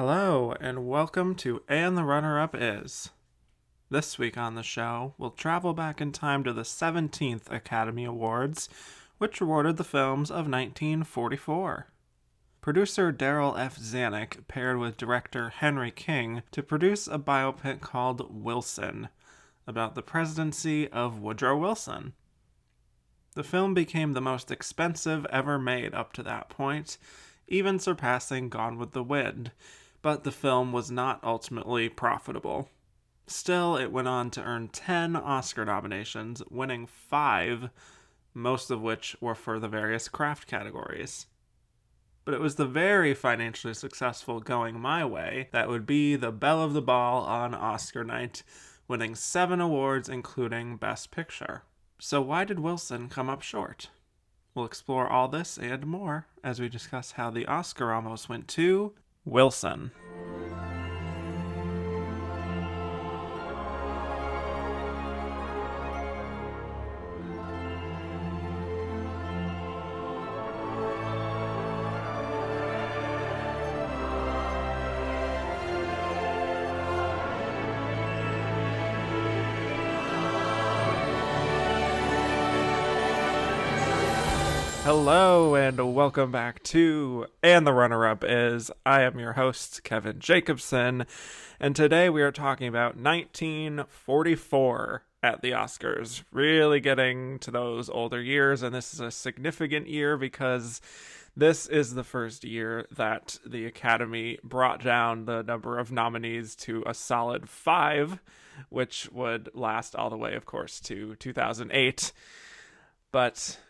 Hello, and welcome to And the Runner-Up Is. This week on the show, we'll travel back in time to the 17th Academy Awards, which awarded the films of 1944. Producer Darryl F. Zanuck paired with director Henry King to produce a biopic called Wilson, about the presidency of Woodrow Wilson. The film became the most expensive ever made up to that point, even surpassing Gone with the Wind, but the film was not ultimately profitable. Still, it went on to earn 10 Oscar nominations, winning 5, most of which were for the various craft categories. But it was the very financially successful Going My Way that would be the belle of the ball on Oscar night, winning 7 awards including Best Picture. So why did Wilson come up short? We'll explore all this and more as we discuss how the Oscar almost went to Wilson. Hello and welcome back to And the Runner-Up Is. I am your host, Kevin Jacobson, and today we are talking about 1944 at the Oscars. Really getting to those older years, and this is a significant year because this is the first year that the Academy brought down the number of nominees to a solid 5, which would last all the way, of course, to 2008. But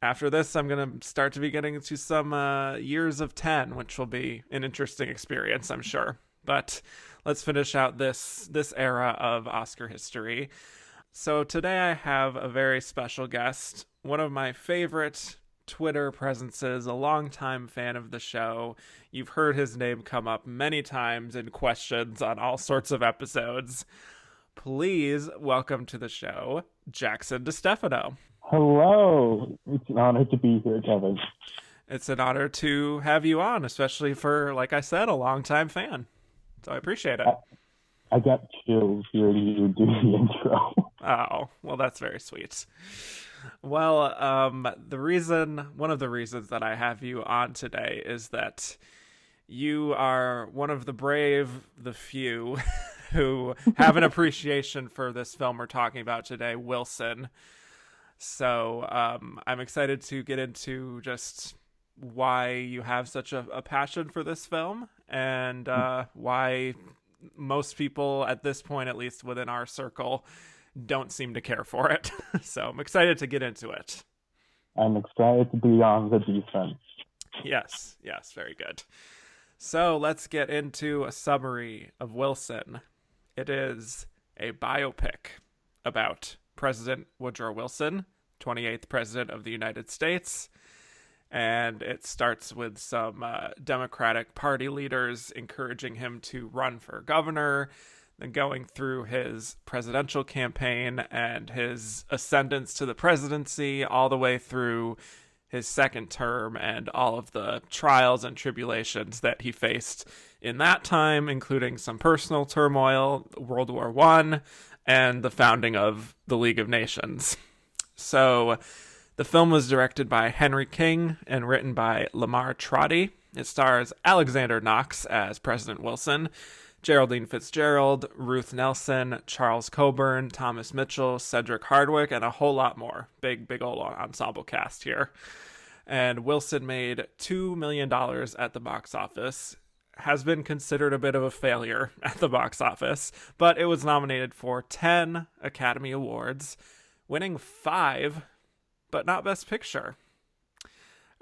after this, I'm going to start to be getting into some years of 10, which will be an interesting experience, I'm sure. But let's finish out this era of Oscar history. So today I have a very special guest, one of my favorite Twitter presences, a longtime fan of the show. You've heard his name come up many times in questions on all sorts of episodes. Please welcome to the show, Jackson DeStefano. Hello. It's an honor to be here, Kevin. It's an honor to have you on, especially for, like I said, a longtime fan. So I appreciate it. I got chills hearing you do the intro. Oh, well, that's very sweet. Well, one of the reasons that I have you on today is that you are one of the brave, the few, who have an appreciation for this film we're talking about today, Wilson. So I'm excited to get into just why you have such a passion for this film and why most people at this point, at least within our circle, don't seem to care for it. So I'm excited to get into it. I'm excited to be on the defense. Yes, very good. So let's get into a summary of Wilson. It is a biopic about President Woodrow Wilson, 28th President of the United States, and it starts with some Democratic Party leaders encouraging him to run for governor, then going through his presidential campaign and his ascendance to the presidency all the way through his second term and all of the trials and tribulations that he faced in that time, including some personal turmoil, World War I, and the founding of the League of Nations. So the film was directed by Henry King and written by Lamar Trotty. It stars Alexander Knox as President Wilson, Geraldine Fitzgerald, Ruth Nelson, Charles Coburn, Thomas Mitchell, Cedric Hardwicke, and a whole lot more. Big old ensemble cast here. And Wilson made $2 million at the box office. Has been considered a bit of a failure at the box office, but it was nominated for 10 Academy Awards, winning 5, but not Best Picture.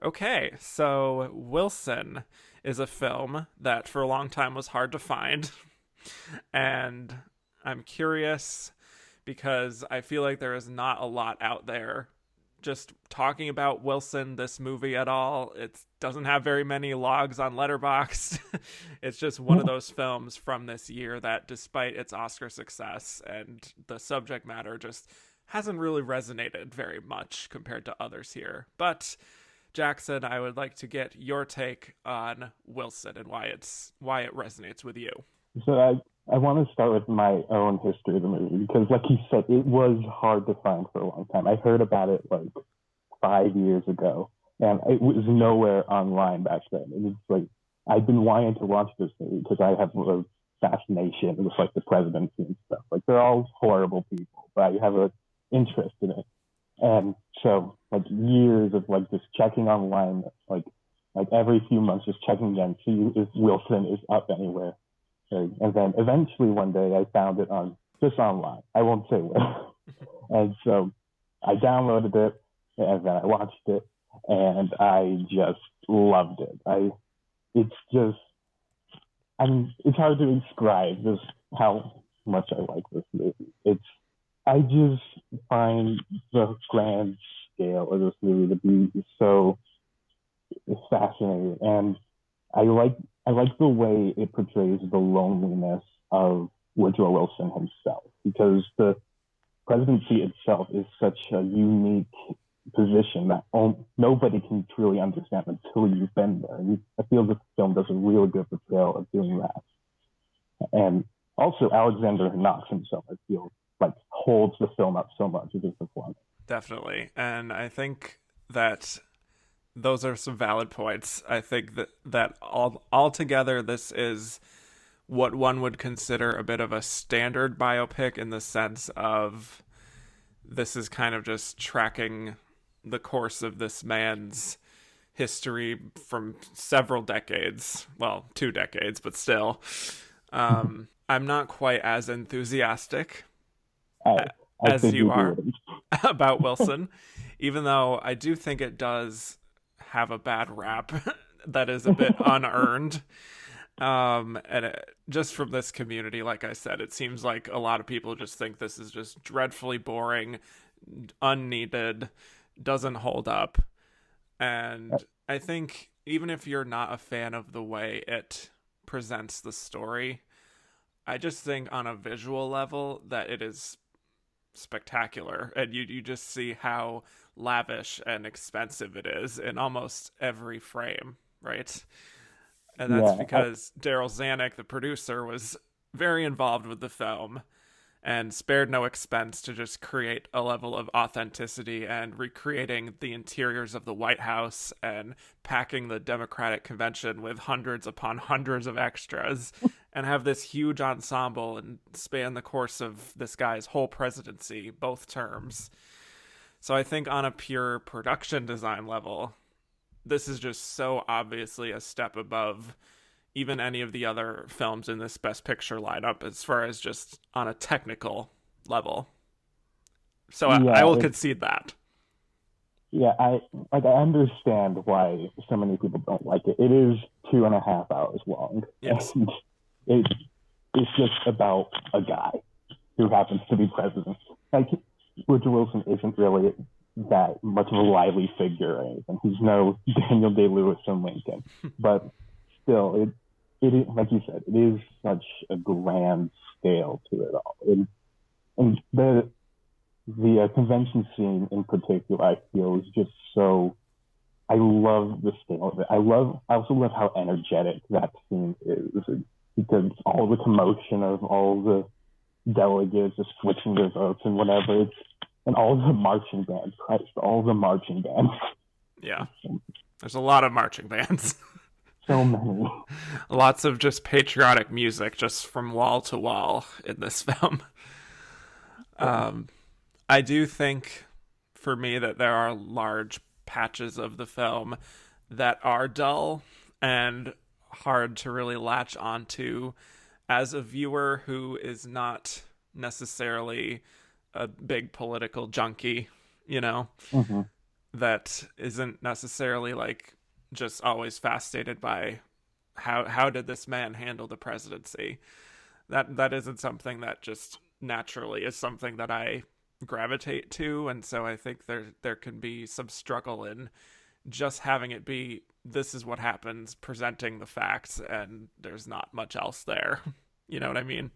Okay, so Wilson is a film that for a long time was hard to find, and I'm curious because I feel like there is not a lot out there just talking about Wilson, this movie at all. It doesn't have very many logs on Letterboxd. It's just one of those films from this year that, despite its Oscar success and the subject matter, just hasn't really resonated very much compared to others here. But Jackson, I would like to get your take on Wilson and why it resonates with you. So I want to start with my own history of the movie because, like you said, it was hard to find for a long time. I heard about it like 5 years ago, and it was nowhere online back then. It was like I've been wanting to watch this movie because I have a fascination with like the presidency and stuff. Like they're all horrible people, but I have an interest in it. And so like years of like just checking online, like every few months, just checking again, see if Wilson is up anywhere. And then eventually one day I found it on just online. I won't say where. And so I downloaded it and then I watched it and I just loved it. It's just, I mean, it's hard to describe just how much I like this movie. I just find the grand scale of this movie to be so fascinating, and I like I like the way it portrays the loneliness of Woodrow Wilson himself, because the presidency itself is such a unique position that nobody can truly understand until you've been there. And I feel this film does a really good portrayal of doing that. And also Alexander Knox himself, I feel like holds the film up so much with his performance. Definitely. And I think that those are some valid points. I think that all altogether this is what one would consider a bit of a standard biopic, in the sense of this is kind of just tracking the course of this man's history from several decades. Well, 2 decades, but still. I'm not quite as enthusiastic I, I as you figured you are wouldn't. about Wilson, even though I do think it does have a bad rap that is a bit unearned. Just from this community, like I said, it seems like a lot of people just think this is just dreadfully boring, unneeded, doesn't hold up. And I think even if you're not a fan of the way it presents the story, I just think on a visual level that it is spectacular, and you just see how lavish and expensive it is in almost every frame, right? And that's Yeah, because Daryl Zanuck, the producer, was very involved with the film and spared no expense to just create a level of authenticity, and recreating the interiors of the White House and packing the Democratic convention with hundreds upon hundreds of extras, and have this huge ensemble and span the course of this guy's whole presidency, both terms. So I think on a pure production design level, this is just so obviously a step above even any of the other films in this Best Picture lineup, as far as just on a technical level. So I yeah, will concede that. yeah. I understand why so many people don't like it. It is 2.5 hours long, Yes. and it it's just about a guy who happens to be president. Like Woodrow Wilson isn't really that much of a lively figure or anything. He's no Daniel Day-Lewis from Lincoln, but still, it is, like you said, it is such a grand scale to it all. And the convention scene in particular, I feel, is just so. I love the scale of it. I also love how energetic that scene is, because all the commotion of all the delegates just switching their votes and whatever. And all the marching bands, Christ, all the marching bands. Yeah. There's a lot of marching bands. So many. Lots of just patriotic music just from wall to wall in this film. I do think, for me, that there are large patches of the film that are dull and hard to really latch onto as a viewer who is not necessarily a big political junkie, you know, Mm-hmm. that isn't necessarily like just always fascinated by how did this man handle the presidency. That isn't something that just naturally is something that I gravitate to, and so I think there can be some struggle in just having it be this is what happens, presenting the facts, and there's not much else there. You know what I mean?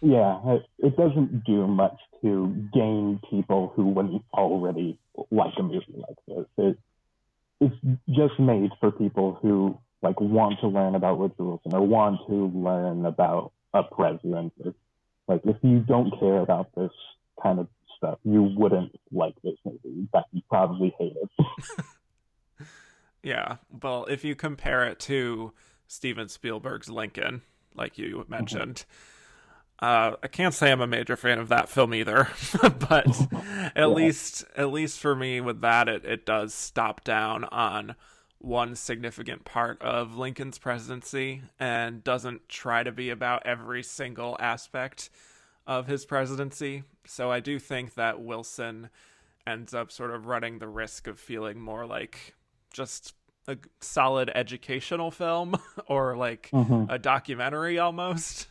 Yeah, it doesn't do much to gain people who wouldn't already like a movie like this. it's just made for people who like want to learn about Woodrow Wilson or want to learn about a president. Like if you don't care about this kind of stuff, you wouldn't like this movie. In fact, you probably hate it. Yeah. Well, if you compare it to Steven Spielberg's Lincoln, like you mentioned, I can't say I'm a major fan of that film either, but at least for me with that, it does stop down on one significant part of Lincoln's presidency and doesn't try to be about every single aspect of his presidency. So I do think that Wilson ends up sort of running the risk of feeling more like just a solid educational film or like a documentary almost,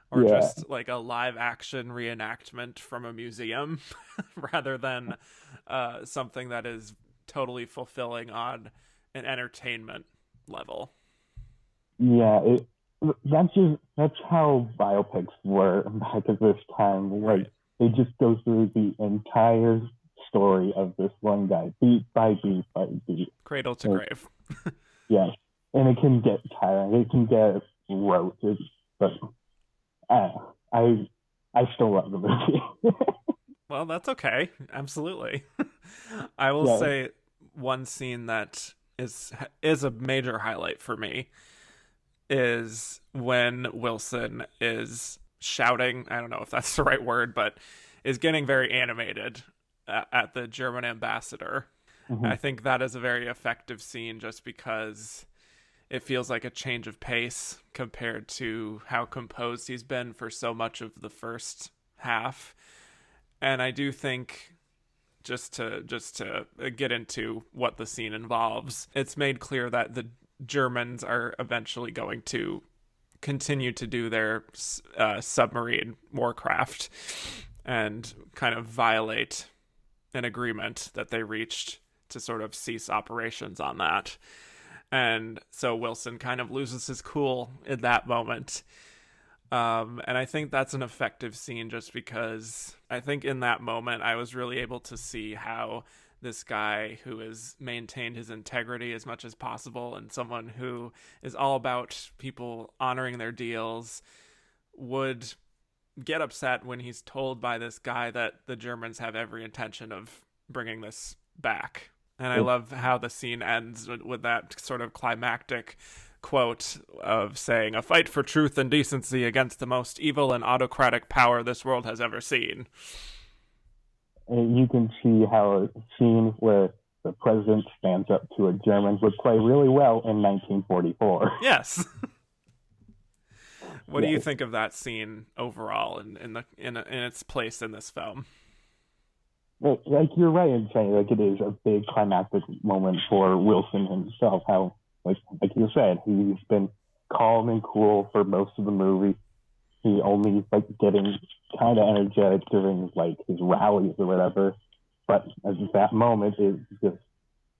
or just like a live action reenactment from a museum rather than something that is totally fulfilling on an entertainment level. Yeah, that's how biopics were back at this time. Like they just go through the entire story of this one guy, beat by beat by beat, cradle to grave. Yes, and it can get tiring. It can get rote, but I still love the movie. Well, that's okay. Absolutely. I will say one scene that is a major highlight for me is when Wilson is shouting, I don't know if that's the right word, but is getting very animated at the German ambassador. I think that is a very effective scene just because it feels like a change of pace compared to how composed he's been for so much of the first half. And I do think just to get into what the scene involves, it's made clear that the Germans are eventually going to continue to do their submarine warcraft and kind of violate an agreement that they reached to sort of cease operations on that. And so Wilson kind of loses his cool in that moment. And I think that's an effective scene just because I think in that moment I was really able to see how this guy who has maintained his integrity as much as possible and someone who is all about people honoring their deals would get upset when he's told by this guy that the Germans have every intention of bringing this back. And I love how the scene ends with that sort of climactic quote of saying, "A fight for truth and decency against the most evil and autocratic power this world has ever seen." And you can see how a scene where the president stands up to a German would play really well in 1944. Yes. What do you think of that scene overall in its place in this film? Like you're right in saying like it is a big climactic moment for Wilson himself. How like you said, he's been calm and cool for most of the movie. He only like getting kind of energetic during like his rallies or whatever. But at that moment, it just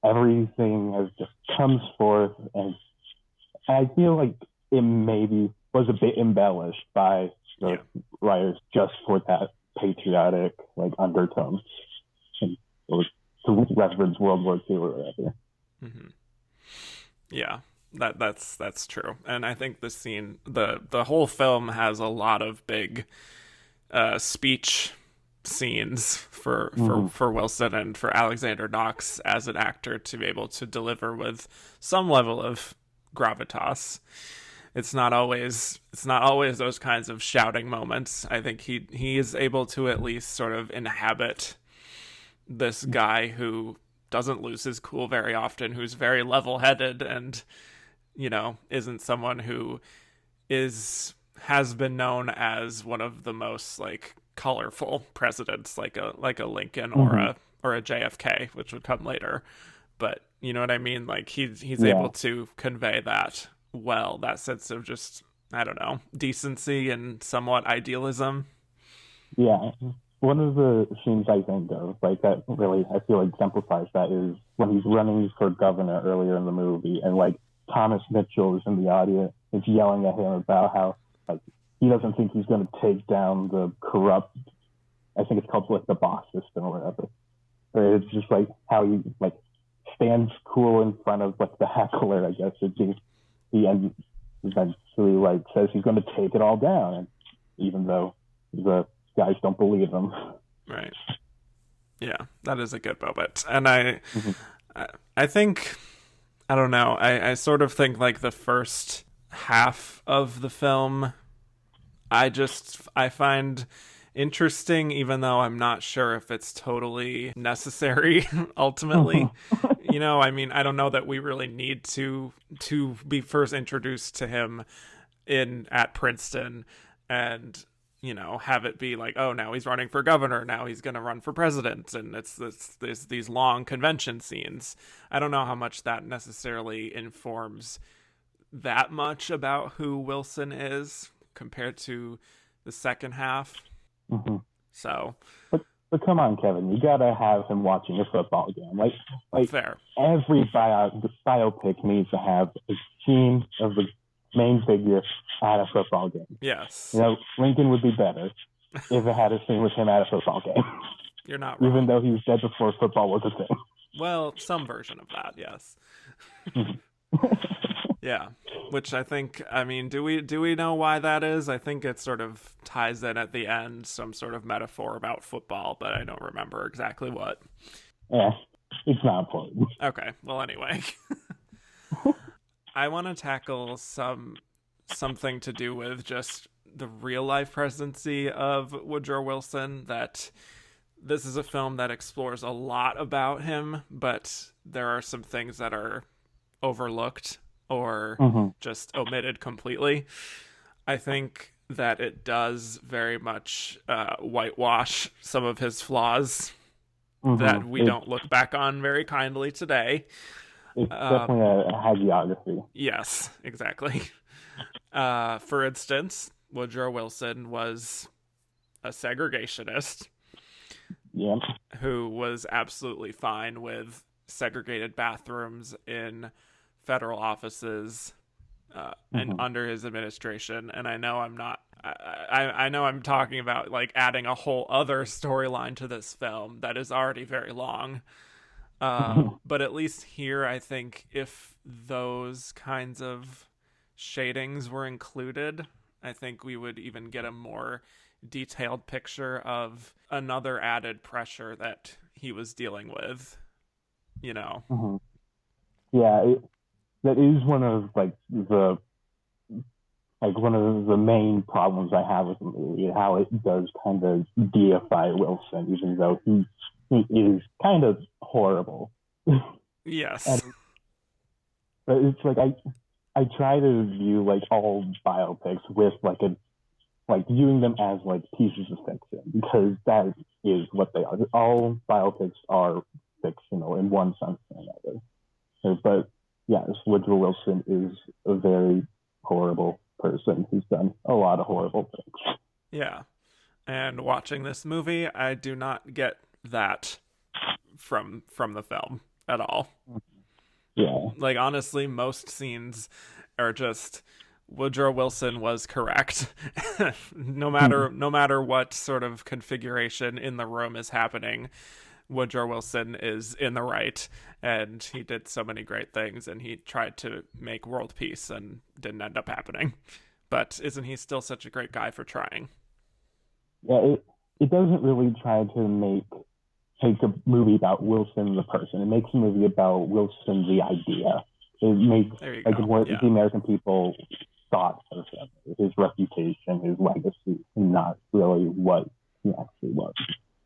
everything has just comes forth, and I feel like it maybe was a bit embellished by the writers just for that patriotic like undertone, and to reference World War II or whatever. Yeah, that's true, and I think the scene, the whole film has a lot of big speech scenes for Wilson and for Alexander Knox as an actor to be able to deliver with some level of gravitas. It's not always those kinds of shouting moments. I think he is able to at least sort of inhabit this guy who doesn't lose his cool very often, who's very level-headed and, you know, isn't someone who has been known as one of the most like colorful presidents, like a Lincoln or a JFK, which would come later. But you know what I mean? Like he's able to convey that well, that sense of just, I don't know, decency and somewhat idealism. Yeah. One of the scenes I think of, like that really I feel exemplifies that is when he's running for governor earlier in the movie, and like Thomas Mitchell is in the audience, is yelling at him about how like he doesn't think he's going to take down the corrupt, I think it's called like the boss system or whatever. Or it's just like how he like stands cool in front of like the heckler, I guess. He eventually like says he's going to take it all down, and even though the guys don't believe him. Right. Yeah, that is a good moment. And I think, I don't know, I sort of think like the first half of the film, I find interesting, even though I'm not sure if it's totally necessary ultimately. You know, I mean, I don't know that we really need to be first introduced to him at Princeton and, you know, have it be like, oh, now he's running for governor, now he's going to run for president, and it's these long convention scenes. I don't know how much that necessarily informs that much about who Wilson is compared to the second half. So, but come on, Kevin, you gotta have him watching a football game. Like fair. Every biopic needs to have a scene of the main figure at a football game. Yes. You know, Lincoln would be better if it had a scene with him at a football game. You're not wrong. Even though he was dead before football was a thing. Well, some version of that, yes. Yeah, which I think, I mean, do we know why that is? I think it sort of ties in at the end, some sort of metaphor about football, but I don't remember exactly what. Yeah, it's not important. Okay, well, anyway. I want to tackle something to do with just the real life presidency of Woodrow Wilson, that this is a film that explores a lot about him, but there are some things that are overlooked or just omitted completely. I think that it does very much whitewash some of his flaws that we don't look back on very kindly today. It's definitely a hagiography. Yes, exactly. For instance, Woodrow Wilson was a segregationist who was absolutely fine with segregated bathrooms in federal offices and under his administration. And I know I know I'm talking about like adding a whole other storyline to this film that is already very long. But at least here, I think if those kinds of shadings were included, I think we would even get a more detailed picture of another added pressure that he was dealing with, you know? Yeah, that is one of one of the main problems I have with the movie, how it does kind of deify Wilson, even though he is kind of horrible. Yes. But it's like I try to view like all biopics with viewing them as like pieces of fiction, because that is what they are. All biopics are fictional in one sense or another. But yes, Woodrow Wilson is a very horrible person who's done a lot of horrible things. Yeah. And watching this movie, I do not get that from the film at all. Yeah. Like, honestly, most scenes are just Woodrow Wilson was correct. no matter what sort of configuration in the room is happening, Woodrow Wilson is in the right, and he did so many great things, and he tried to make world peace and didn't end up happening. But isn't he still such a great guy for trying? Yeah, it doesn't really try to take a movie about Wilson the person. It makes a movie about Wilson the idea. It makes what the American people thought of him, his reputation, his legacy, and not really what he actually was.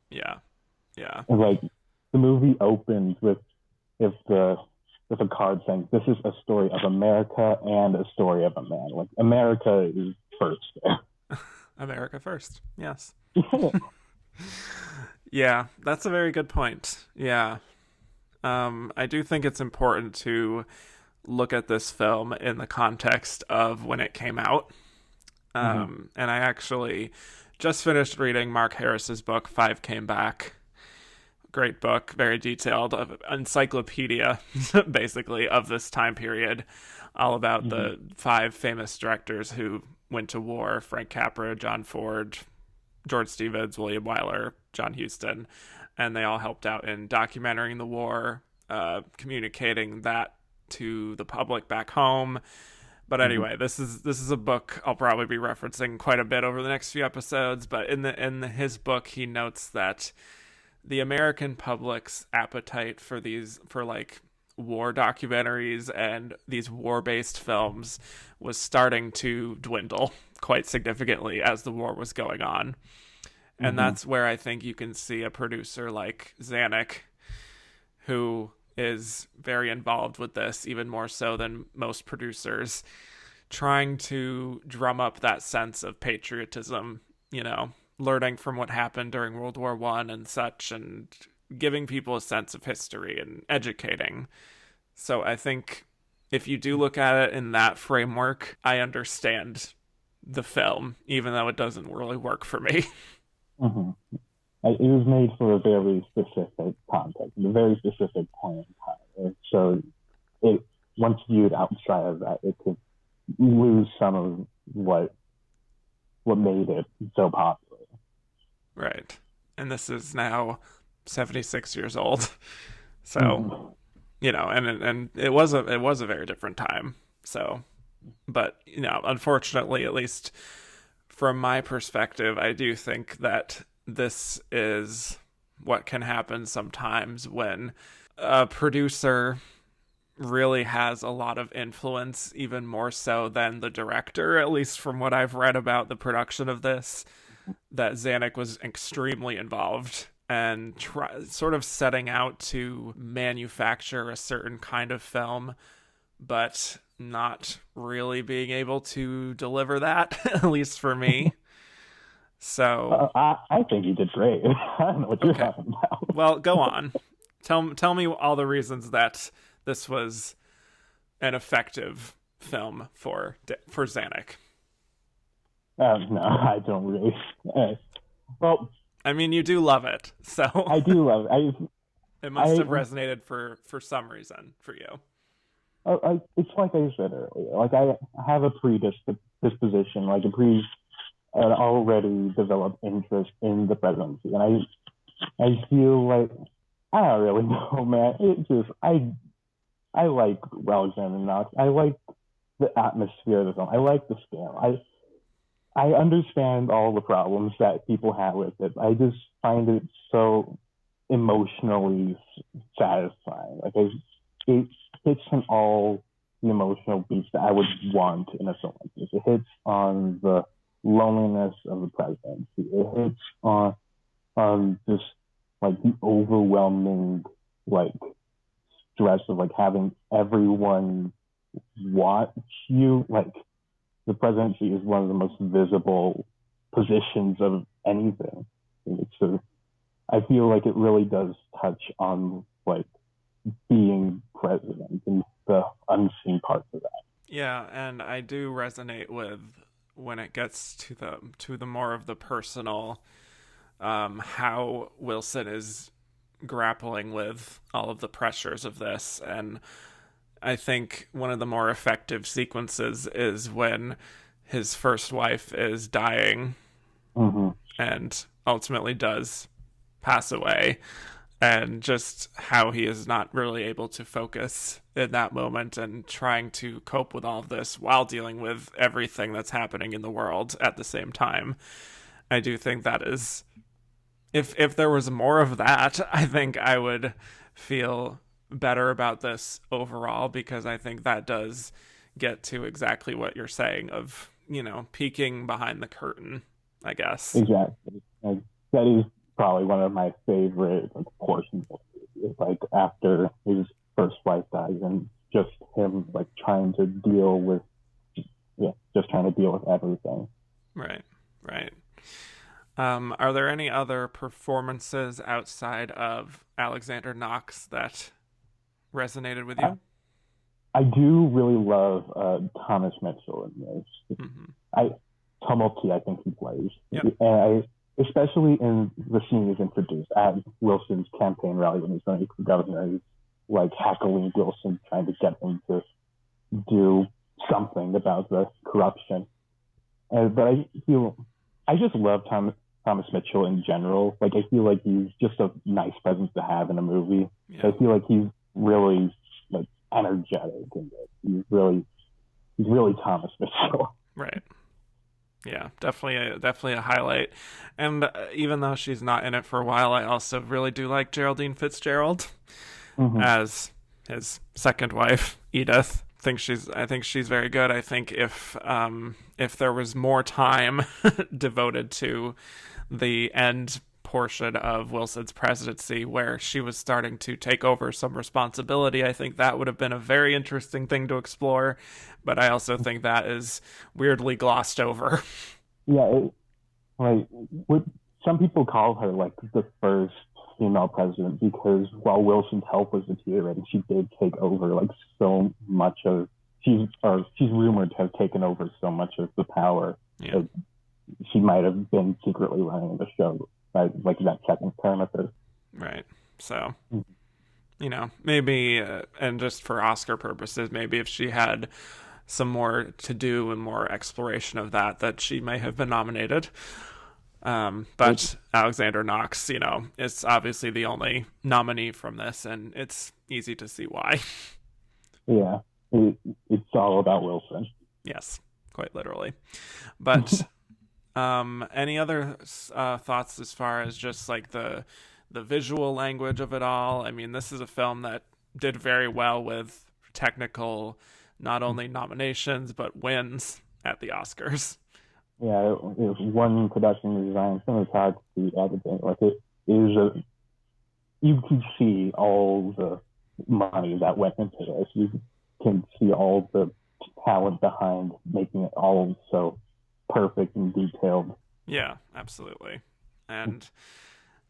Yeah. Yeah. And like the movie opens with a card saying, "This is a story of America and a story of a man." Like America is first there. America first. Yes. Yeah, that's a very good point. Yeah. I do think it's important to look at this film in the context of when it came out. And I actually just finished reading Mark Harris's book, Five Came Back. Great book, very detailed, encyclopedia, basically, of this time period, all about the 5 famous directors who went to war: Frank Capra, John Ford, George Stevens, William Wyler, John Huston, and they all helped out in documenting the war, communicating that to the public back home. But anyway, this is a book I'll probably be referencing quite a bit over the next few episodes. But in his book, he notes that the American public's appetite for like war documentaries and these war-based films was starting to dwindle quite significantly as the war was going on. And that's where I think you can see a producer like Zanuck, who is very involved with this, even more so than most producers, trying to drum up that sense of patriotism, learning from what happened during World War I and such, and giving people a sense of history and educating. So I think if you do look at it in that framework, I understand the film, even though it doesn't really work for me. It was made for a very specific context, a very specific point in time. So once viewed outside of that, it could lose some of what made it so popular. Right. And this is now 76 years old. So, and it was a very different time. So, but, unfortunately, at least from my perspective, I do think that this is what can happen sometimes when a producer really has a lot of influence, even more so than the director, at least from what I've read about the production of this, that Zanuck was extremely involved and sort of setting out to manufacture a certain kind of film, but not really being able to deliver that, at least for me. So I think you did great. I don't know what you're talking about. Well, go on. Tell me all the reasons that this was an effective film for Zanuck. No, I don't really. Well, I mean, you do love it, so I do love it. It must have resonated for some reason for you. It's like I said earlier. Like I have a predisposition, like an already developed interest in the presidency, and I feel like I don't really know, man. It just I like Alexander Knox. I like the atmosphere of the film. I like the scale. I understand all the problems that people have with it. I just find it so emotionally satisfying. Like it hits on all the emotional beats that I would want in a film like this. It hits on the loneliness of the presidency. It hits on just like the overwhelming like stress of like having everyone watch you. Like the presidency is one of the most visible positions of anything. I feel like it really does touch on like being president and the unseen parts of that. Yeah, and I do resonate with when it gets to the more of the personal, how Wilson is grappling with all of the pressures of this. And I think one of the more effective sequences is when his first wife is dying and ultimately does pass away, and just how he is not really able to focus in that moment and trying to cope with all of this while dealing with everything that's happening in the world at the same time. I do think that is, if there was more of that, I think I would feel better about this overall, because I think that does get to exactly what you're saying of, peeking behind the curtain, I guess. Exactly. That is probably one of my favorite portions of it. Like after his first wife dies and just him like trying to deal with everything. Right. Are there any other performances outside of Alexander Knox that resonated with you? I do really love Thomas Mitchell in this. Tumulty, I think he plays. Yep. And especially in the scene he's introduced at Wilson's campaign rally when he's running for governor. He's like heckling Wilson, trying to get him to do something about the corruption. But I just love Thomas Mitchell in general. Like I feel like he's just a nice presence to have in a movie. Yeah. I feel like he's really like energetic and he's really Thomas Mitchell. Right. Yeah, definitely a highlight. And even though she's not in it for a while, I also really do like Geraldine Fitzgerald as his second wife, Edith. I think she's very good. I think if there was more time devoted to the end portion of Wilson's presidency where she was starting to take over some responsibility, I think that would have been a very interesting thing to explore. But I also think that is weirdly glossed over. Yeah, what some people call her like the first female president because while Wilson's help was deteriorating, she did take over like so much of she's rumored to have taken over so much of the power. Yeah. She might have been secretly running the show, right? Like that second term of her. Right. So, maybe, and just for Oscar purposes, maybe if she had some more to do and more exploration of that she may have been nominated. But Alexander Knox, is obviously the only nominee from this, and it's easy to see why. Yeah, it's all about Wilson. Yes, quite literally. But any other thoughts as far as just like the visual language of it all? I mean, this is a film that did very well with technical, not only nominations, but wins at the Oscars. Yeah, it was one production design, cinematography, editing. Like you can see all the money that went into this. You can see all the talent behind making it all so perfect and detailed. Yeah, absolutely. And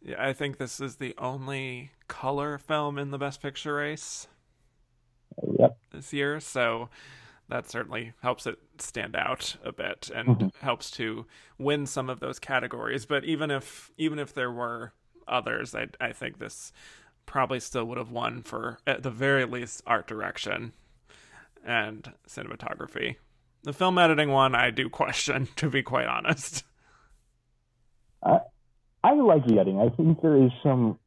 yeah, I think this is the only color film in the Best Picture race. Yep. This year, so that certainly helps it stand out a bit and helps to win some of those categories. But even if there were others, I think this probably still would have won for, at the very least, art direction and cinematography. The film editing one I do question, to be quite honest. I like the editing. I think there is some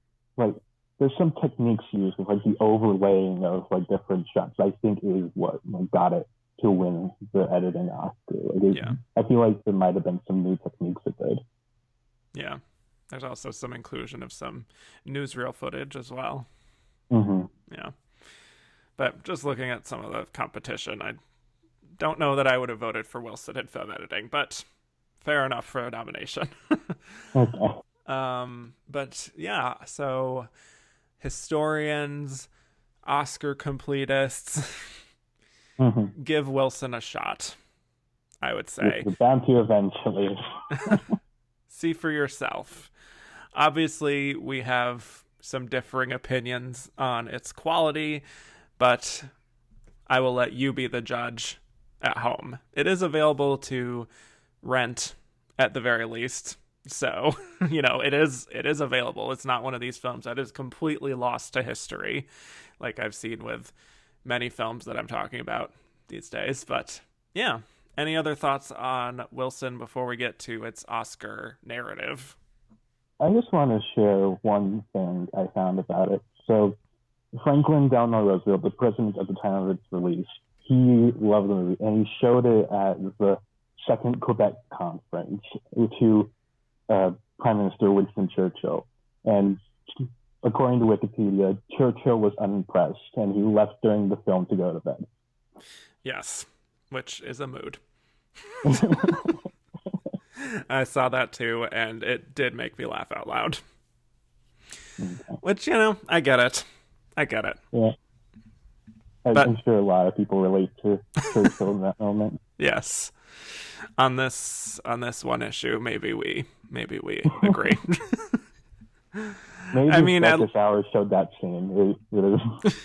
there's some techniques used with like the overlaying of like different shots. I think is what got it to win the editing Oscar. I feel like there might have been some new techniques it did. Yeah, there's also some inclusion of some newsreel footage as well. Yeah, but just looking at some of the competition, I don't know that I would have voted for Wilson in film editing, but fair enough for a nomination. Okay. But yeah, so historians, Oscar completists, give Wilson a shot, I would say. You're bound to eventually. See for yourself. Obviously, we have some differing opinions on its quality, but I will let you be the judge at home. It is available to rent at the very least. So, it is available. It's not one of these films that is completely lost to history, like I've seen with many films that I'm talking about these days. But yeah, any other thoughts on Wilson before we get to its Oscar narrative? I just want to share one thing I found about it. So Franklin Delano Roosevelt, the president at the time of its release, he loved the movie, and he showed it at the Second Quebec Conference to Prime Minister Winston Churchill. And according to Wikipedia, Churchill was unimpressed, and he left during the film to go to bed. Yes, which is a mood. I saw that too, and it did make me laugh out loud. Okay. Which, I get it. Yeah. I'm sure a lot of people relate to Churchill in that moment. Yes. On this one issue, maybe we agree. Maybe I mean, Darkest Hours showed that scene. It was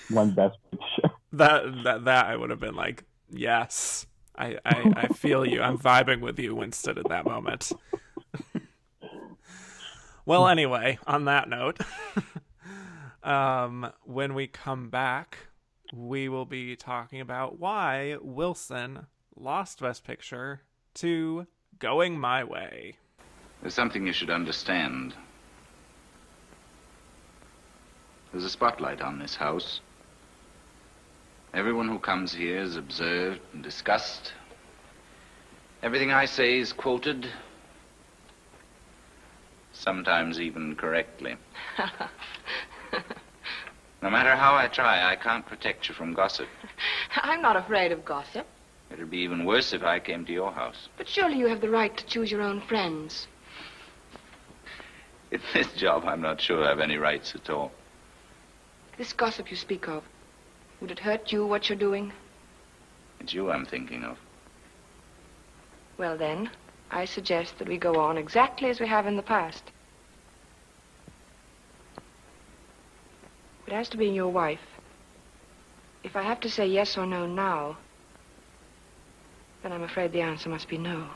one Best Picture. That I would have been like, yes, I feel you. I'm vibing with you, Winston, in that moment. Well, anyway, on that note, when we come back, we will be talking about why Wilson lost Best Picture to Going My Way. There's something you should understand. There's a spotlight on this house. Everyone who comes here is observed and discussed. Everything I say is quoted, sometimes even correctly. No matter how I try, I can't protect you from gossip. I'm not afraid of gossip. It'd be even worse if I came to your house. But surely you have the right to choose your own friends. In this job, I'm not sure I have any rights at all. This gossip you speak of, would it hurt you what you're doing? It's you I'm thinking of. Well then, I suggest that we go on exactly as we have in the past. But as to being your wife, if I have to say yes or no now, then I'm afraid the answer must be no.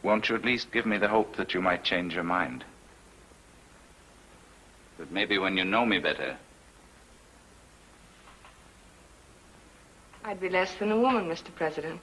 Won't you at least give me the hope that you might change your mind? That maybe when you know me better... I'd be less than a woman, Mr. President,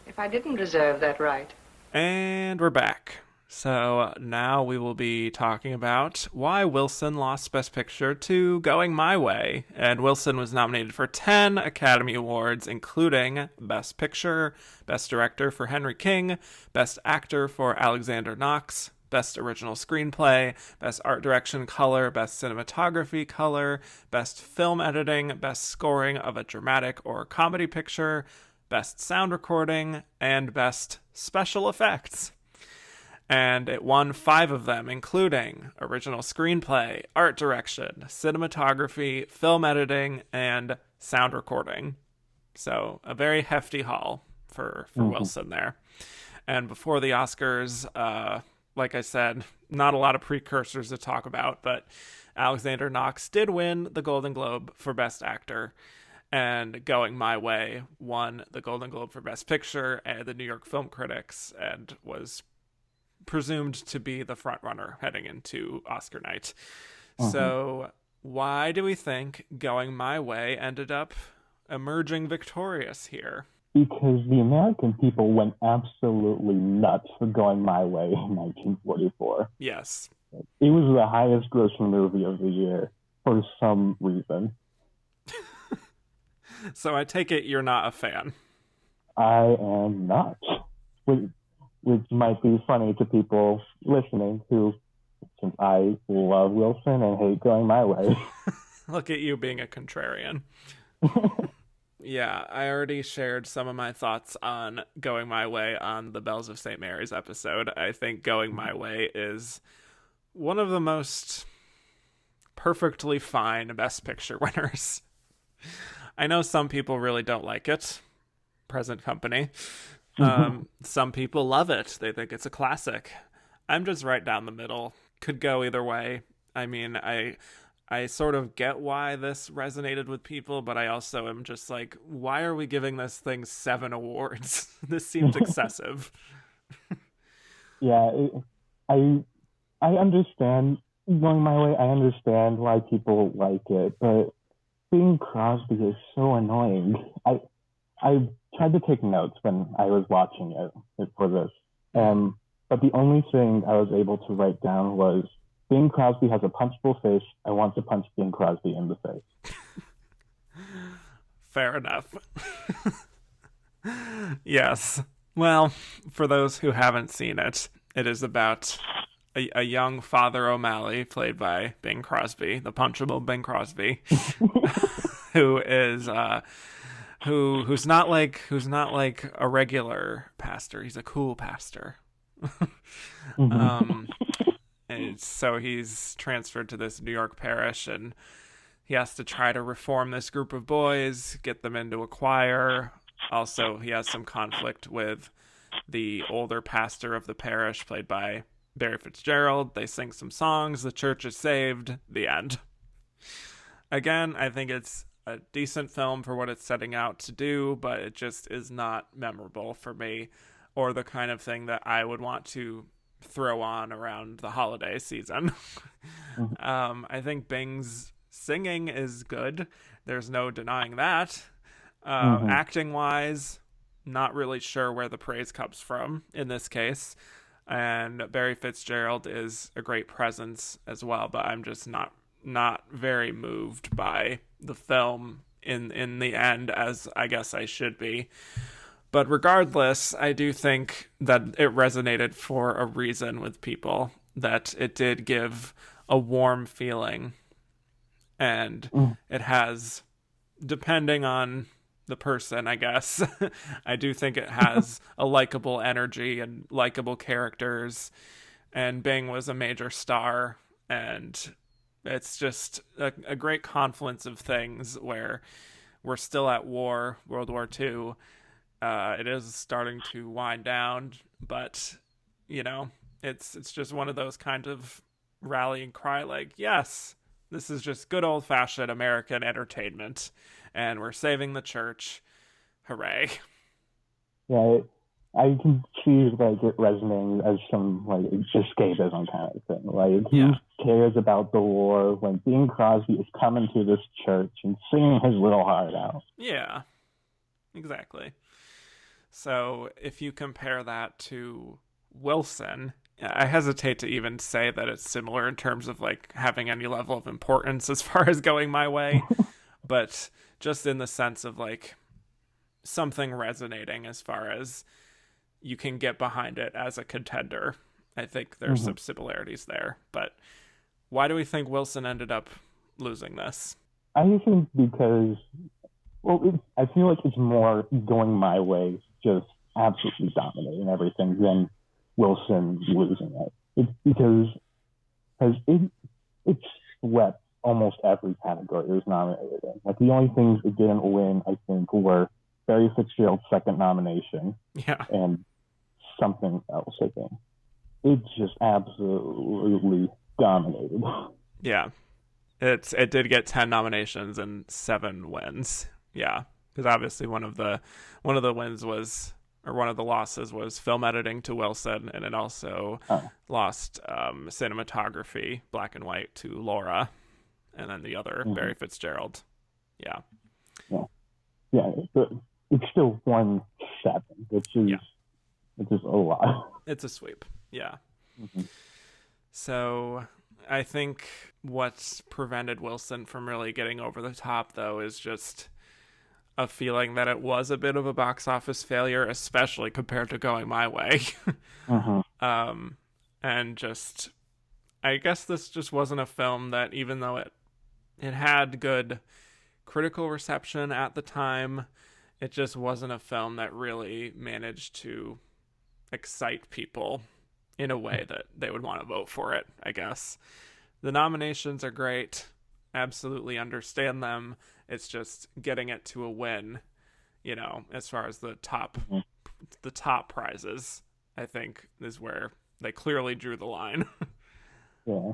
if I didn't reserve that right. And we're back. So now we will be talking about why Wilson lost Best Picture to Going My Way. And Wilson was nominated for 10 Academy Awards, including Best Picture, Best Director for Henry King, Best Actor for Alexander Knox, Best Original Screenplay, Best Art Direction Color, Best Cinematography Color, Best Film Editing, Best Scoring of a Dramatic or Comedy Picture, Best Sound Recording, and Best Special Effects. And it won 5 of them, including Original Screenplay, Art Direction, Cinematography, Film Editing, and Sound Recording. So a very hefty haul for Wilson there. And before the Oscars, like I said, not a lot of precursors to talk about, but Alexander Knox did win the Golden Globe for Best Actor. And Going My Way won the Golden Globe for Best Picture at the New York Film Critics and was presumed to be the front runner heading into Oscar night. So why do we think Going My Way ended up emerging victorious here? Because the American people went absolutely nuts for Going My Way in 1944. Yes. It was the highest grossing movie of the year for some reason. So I take it you're not a fan. I am not. Which might be funny to people listening who, since I love Wilson and hate Going My Way. Look at you being a contrarian. Yeah, I already shared some of my thoughts on Going My Way on the Bells of St. Mary's episode. I think Going My Way is one of the most perfectly fine Best Picture winners. I know some people really don't like it. Present company. Some people love it. They think it's a classic. I'm just right down the middle. Could go either way. I mean, I sort of get why this resonated with people, but I also am just like, why are we giving this thing 7 awards? This seems excessive. Yeah, I understand Going My Way. I understand why people like it, but Bing Crosby is so annoying. I tried to take notes when I was watching it for this, but the only thing I was able to write down was, Bing Crosby has a punchable face. I want to punch Bing Crosby in the face. Fair enough. Yes. Well, for those who haven't seen it, it is about a young Father O'Malley, played by Bing Crosby, the punchable Bing Crosby, who is who's not like a regular pastor. He's a cool pastor. And so he's transferred to this New York parish, and he has to try to reform this group of boys, get them into a choir. Also, he has some conflict with the older pastor of the parish, played by Barry Fitzgerald. They sing some songs, the church is saved, the end. Again, I think it's a decent film for what it's setting out to do, but it just is not memorable for me, or the kind of thing that I would want to throw on around the holiday season. I think Bing's singing is good. There's no denying that. Acting wise, not really sure where the praise comes from in this case. And Barry Fitzgerald is a great presence as well, but I'm just not not very moved by the film in the end, as I guess I should be. But regardless, I do think that it resonated for a reason with people, that it did give a warm feeling. And it has, depending on the person, I guess, I do think it has a likable energy and likable characters. And Bing was a major star. And it's just a great confluence of things where we're still at war, World War II. It is starting to wind down, but, you know, it's just one of those kind of rallying cry, like, yes, this is just good old-fashioned American entertainment, and we're saving the church. Hooray. Yeah, I can see like it resonating as some like escapism kind of thing. Like, who cares about the war when Bing Crosby is coming to this church and singing his little heart out? Yeah, exactly. So if you compare that to Wilson, I hesitate to even say that it's similar in terms of like having any level of importance as far as going my way, but just in the sense of like something resonating as far as you can get behind it as a contender. I think there's some similarities there, but why do we think Wilson ended up losing this? I think because, well, I feel like it's more going my way, just absolutely dominating everything than Wilson losing it. It's because it swept almost every category it was nominated in. Like, the only things it didn't win, I think, were Barry Fitzgerald's second nomination and something else, I think. It just absolutely dominated. Yeah. It did get 10 nominations and 7 wins. Yeah. Because obviously one of the wins was, or one of the losses was film editing to Wilson, and it also lost cinematography, black and white, to Laura, and then the other, Barry Fitzgerald. Yeah. Yeah, but it's still 1-7, which is a lot. It's a sweep. Yeah. So I think what's prevented Wilson from really getting over the top, though, is just a feeling that it was a bit of a box office failure, especially compared to Going My Way. And just, I guess this just wasn't a film that, even though it had good critical reception at the time, it just wasn't a film that really managed to excite people in a way that they would want to vote for it, I guess. The nominations are great. Absolutely understand them. It's just getting it to a win, you know, as far as the top prizes, I think, is where they clearly drew the line. Yeah.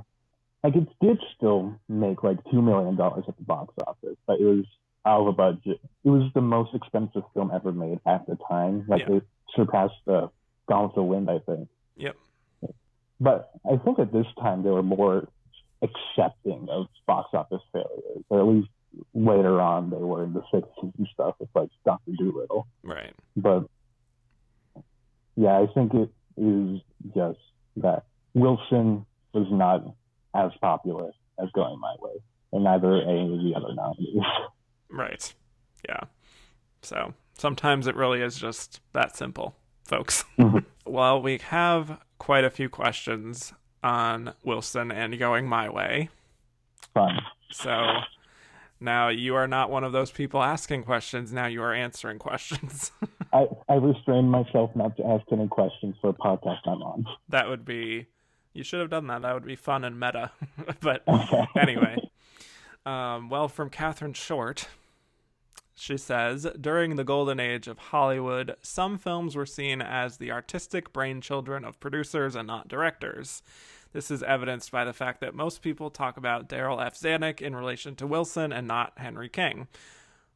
Like, it did still make like $2 million at the box office, but it was out of a budget. It was the most expensive film ever made at the time. Like, it surpassed the Gone with the Wind, I think. Yep. But I think at this time they were more accepting of box office failures, or at least later on they were in the 60s and stuff with like Dr. Dolittle. Right. But yeah, I think it is just that Wilson was not as popular as Going My Way, and neither any of the other nominees. Right. Yeah. So sometimes it really is just that simple, folks. Well, we have quite a few questions on Wilson and Going My Way. Fun. So now you are not one of those people asking questions. Now you are answering questions. I restrained myself not to ask any questions for a podcast I'm on. That would be... You should have done that. That would be fun and meta. But anyway. Well, from Catherine Short, she says, during the golden age of Hollywood, some films were seen as the artistic brainchildren of producers and not directors. This is evidenced by the fact that most people talk about Darryl F. Zanuck in relation to Wilson and not Henry King.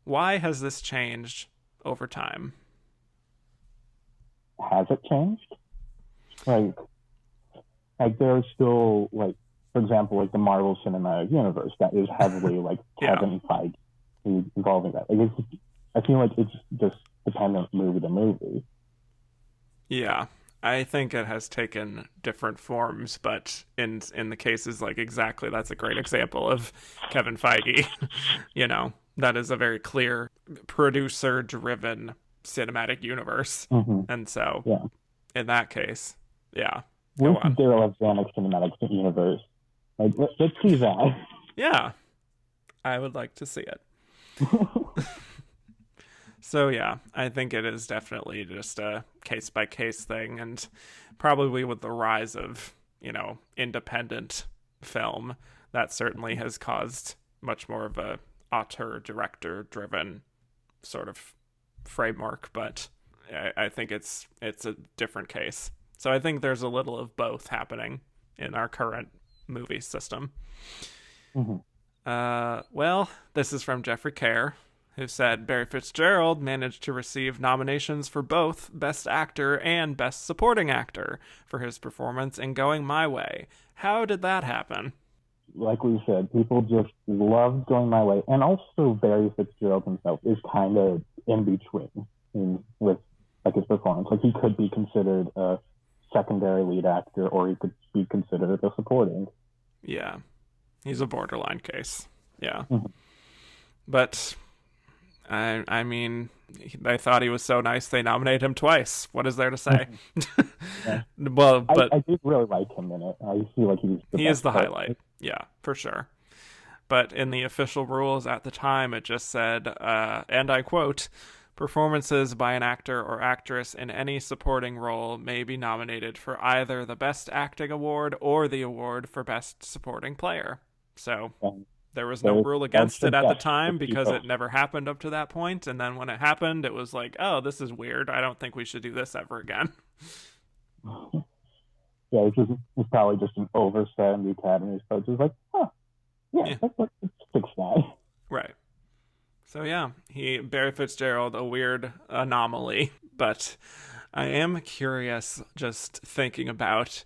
Why has this changed over time? Has it changed? Like there are still, like, for example, like the Marvel Cinematic Universe that is heavily like Kevin Feige involving that. Like, I feel like it's just dependent movie to movie. Yeah, I think it has taken different forms, but in the cases like exactly, that's a great example of Kevin Feige. That is a very clear producer-driven cinematic universe, and so in that case, yeah. Go Where's on. the Daryl Zanuck cinematic universe? Like, let's see that. Yeah, I would like to see it. So yeah, I think it is definitely just a case-by-case thing, and probably with the rise of, independent film, that certainly has caused much more of a auteur director-driven sort of framework, but I think it's a different case. So I think there's a little of both happening in our current movie system. Well, this is from Jeffrey Kerr, who said Barry Fitzgerald managed to receive nominations for both Best Actor and Best Supporting Actor for his performance in Going My Way. How did that happen? Like we said, people just loved Going My Way. And also Barry Fitzgerald himself is kind of in between with like his performance. Like he could be considered a secondary lead actor, or he could be considered a supporting. Yeah. He's a borderline case. Yeah. But I mean, they thought he was so nice they nominated him twice. What is there to say? Well, but I did really like him in it. I feel like he is the highlight. Yeah, for sure. But in the official rules at the time, it just said, and I quote, performances by an actor or actress in any supporting role may be nominated for either the Best Acting Award or the award for Best Supporting Player. So there was no rule against it at the time because it never happened up to that point. And then when it happened, it was like, oh, this is weird. I don't think we should do this ever again. Yeah, it's probably just an oversight in the Academy. So it's just like, let's fix that. Right. So yeah, Barry Fitzgerald, a weird anomaly. But I am curious, just thinking about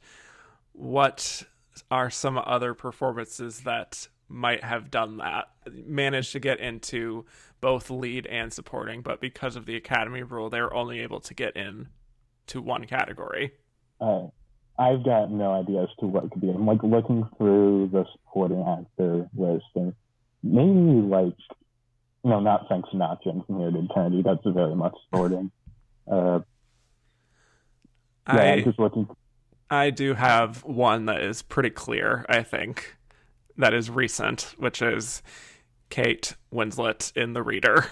what are some other performances that might have done that, managed to get into both lead and supporting, but because of the Academy rule, they were only able to get in to one category. I've got no idea as to what could be. I'm like looking through the supporting actor list, and maybe not Frank Sinatra in From Here to Eternity. That's very much supporting. I'm just looking. I do have one that is pretty clear, I think, that is recent, which is Kate Winslet in The Reader.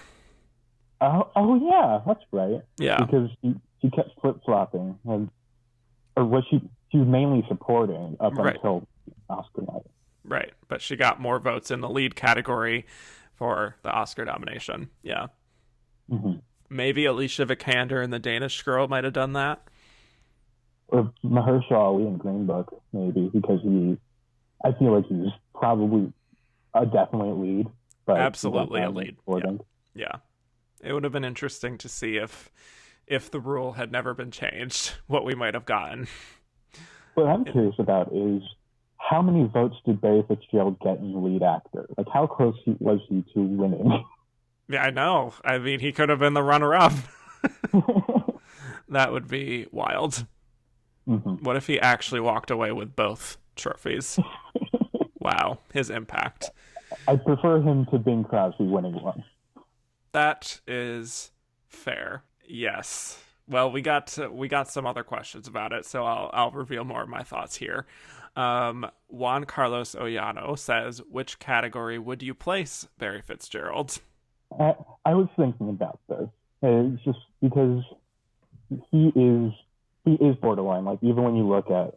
Oh yeah, that's right. Yeah. Because she kept flip-flopping. Or was she was mainly supporting up until Oscar night. Right, but she got more votes in the lead category for the Oscar nomination. Yeah. Maybe Alicia Vikander in The Danish Girl might have done that. Or Mahershala Ali in Green Book, maybe, because I feel like he's probably a definite lead. But absolutely a lead. Yeah. It would have been interesting to see if the rule had never been changed, what we might have gotten. What I'm curious about is how many votes did Barry Fitzgerald get in lead actor? Like, how close was he to winning? Yeah, I know. I mean, he could have been the runner-up. That would be wild. What if he actually walked away with both trophies? Wow, his impact. I prefer him to Bing Crosby winning one. That is fair. Yes. Well, we got some other questions about it, so I'll reveal more of my thoughts here. Juan Carlos Ollano says, which category would you place Barry Fitzgerald? I was thinking about this. It's just because he is borderline. Like, even when you look at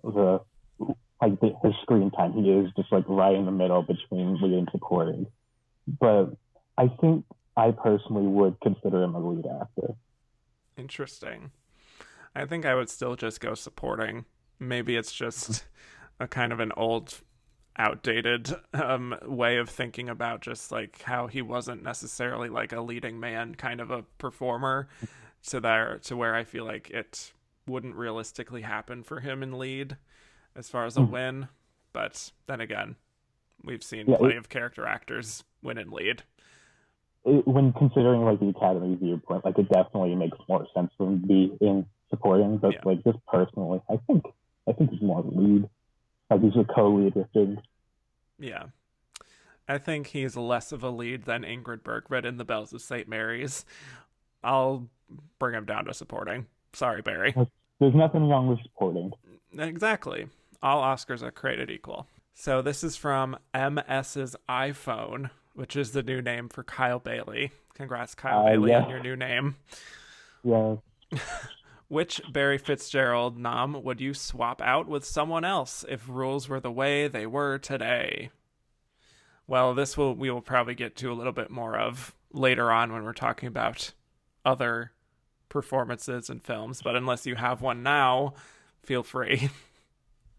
his screen time, he is just like right in the middle between lead and supporting. But I think I personally would consider him a lead actor. Interesting. I think I would still just go supporting. Maybe it's just a kind of an old, outdated way of thinking about just like how he wasn't necessarily like a leading man kind of a performer, to where I feel like it wouldn't realistically happen for him in lead as far as a win. But then again, we've seen plenty of character actors win in lead. When considering like the Academy viewpoint, like it definitely makes more sense for him to be in supporting, but Yeah. like just personally, I think he's more lead. Like he's a co-lead with Big. Yeah. I think he's less of a lead than Ingrid Bergman in The Bells of St. Mary's. I'll bring him down to supporting. Sorry, Barry. There's nothing wrong with supporting. Exactly. All Oscars are created equal. So this is from MS's iPhone, which is the new name for Kyle Bailey. Congrats, Kyle Bailey, yeah. on your new name. Yeah. Which Barry Fitzgerald nom would you swap out with someone else if rules were the way they were today? Well, we will probably get to a little bit more of later on when we're talking about other performances and films, but unless you have one now, feel free.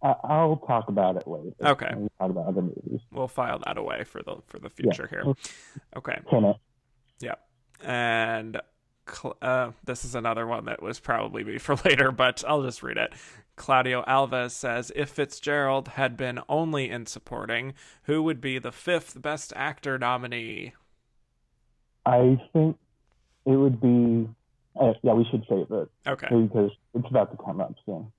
I'll talk about it later. Okay. We'll talk about other movies. We'll file that away for the future here. Okay. Can it? Yeah. And this is another one that was probably be for later, but I'll just read it. Claudio Alves says, if Fitzgerald had been only in supporting, who would be the 5th best actor nominee? I think it would be... yeah, we should save it. Okay. Because it's about to come up soon.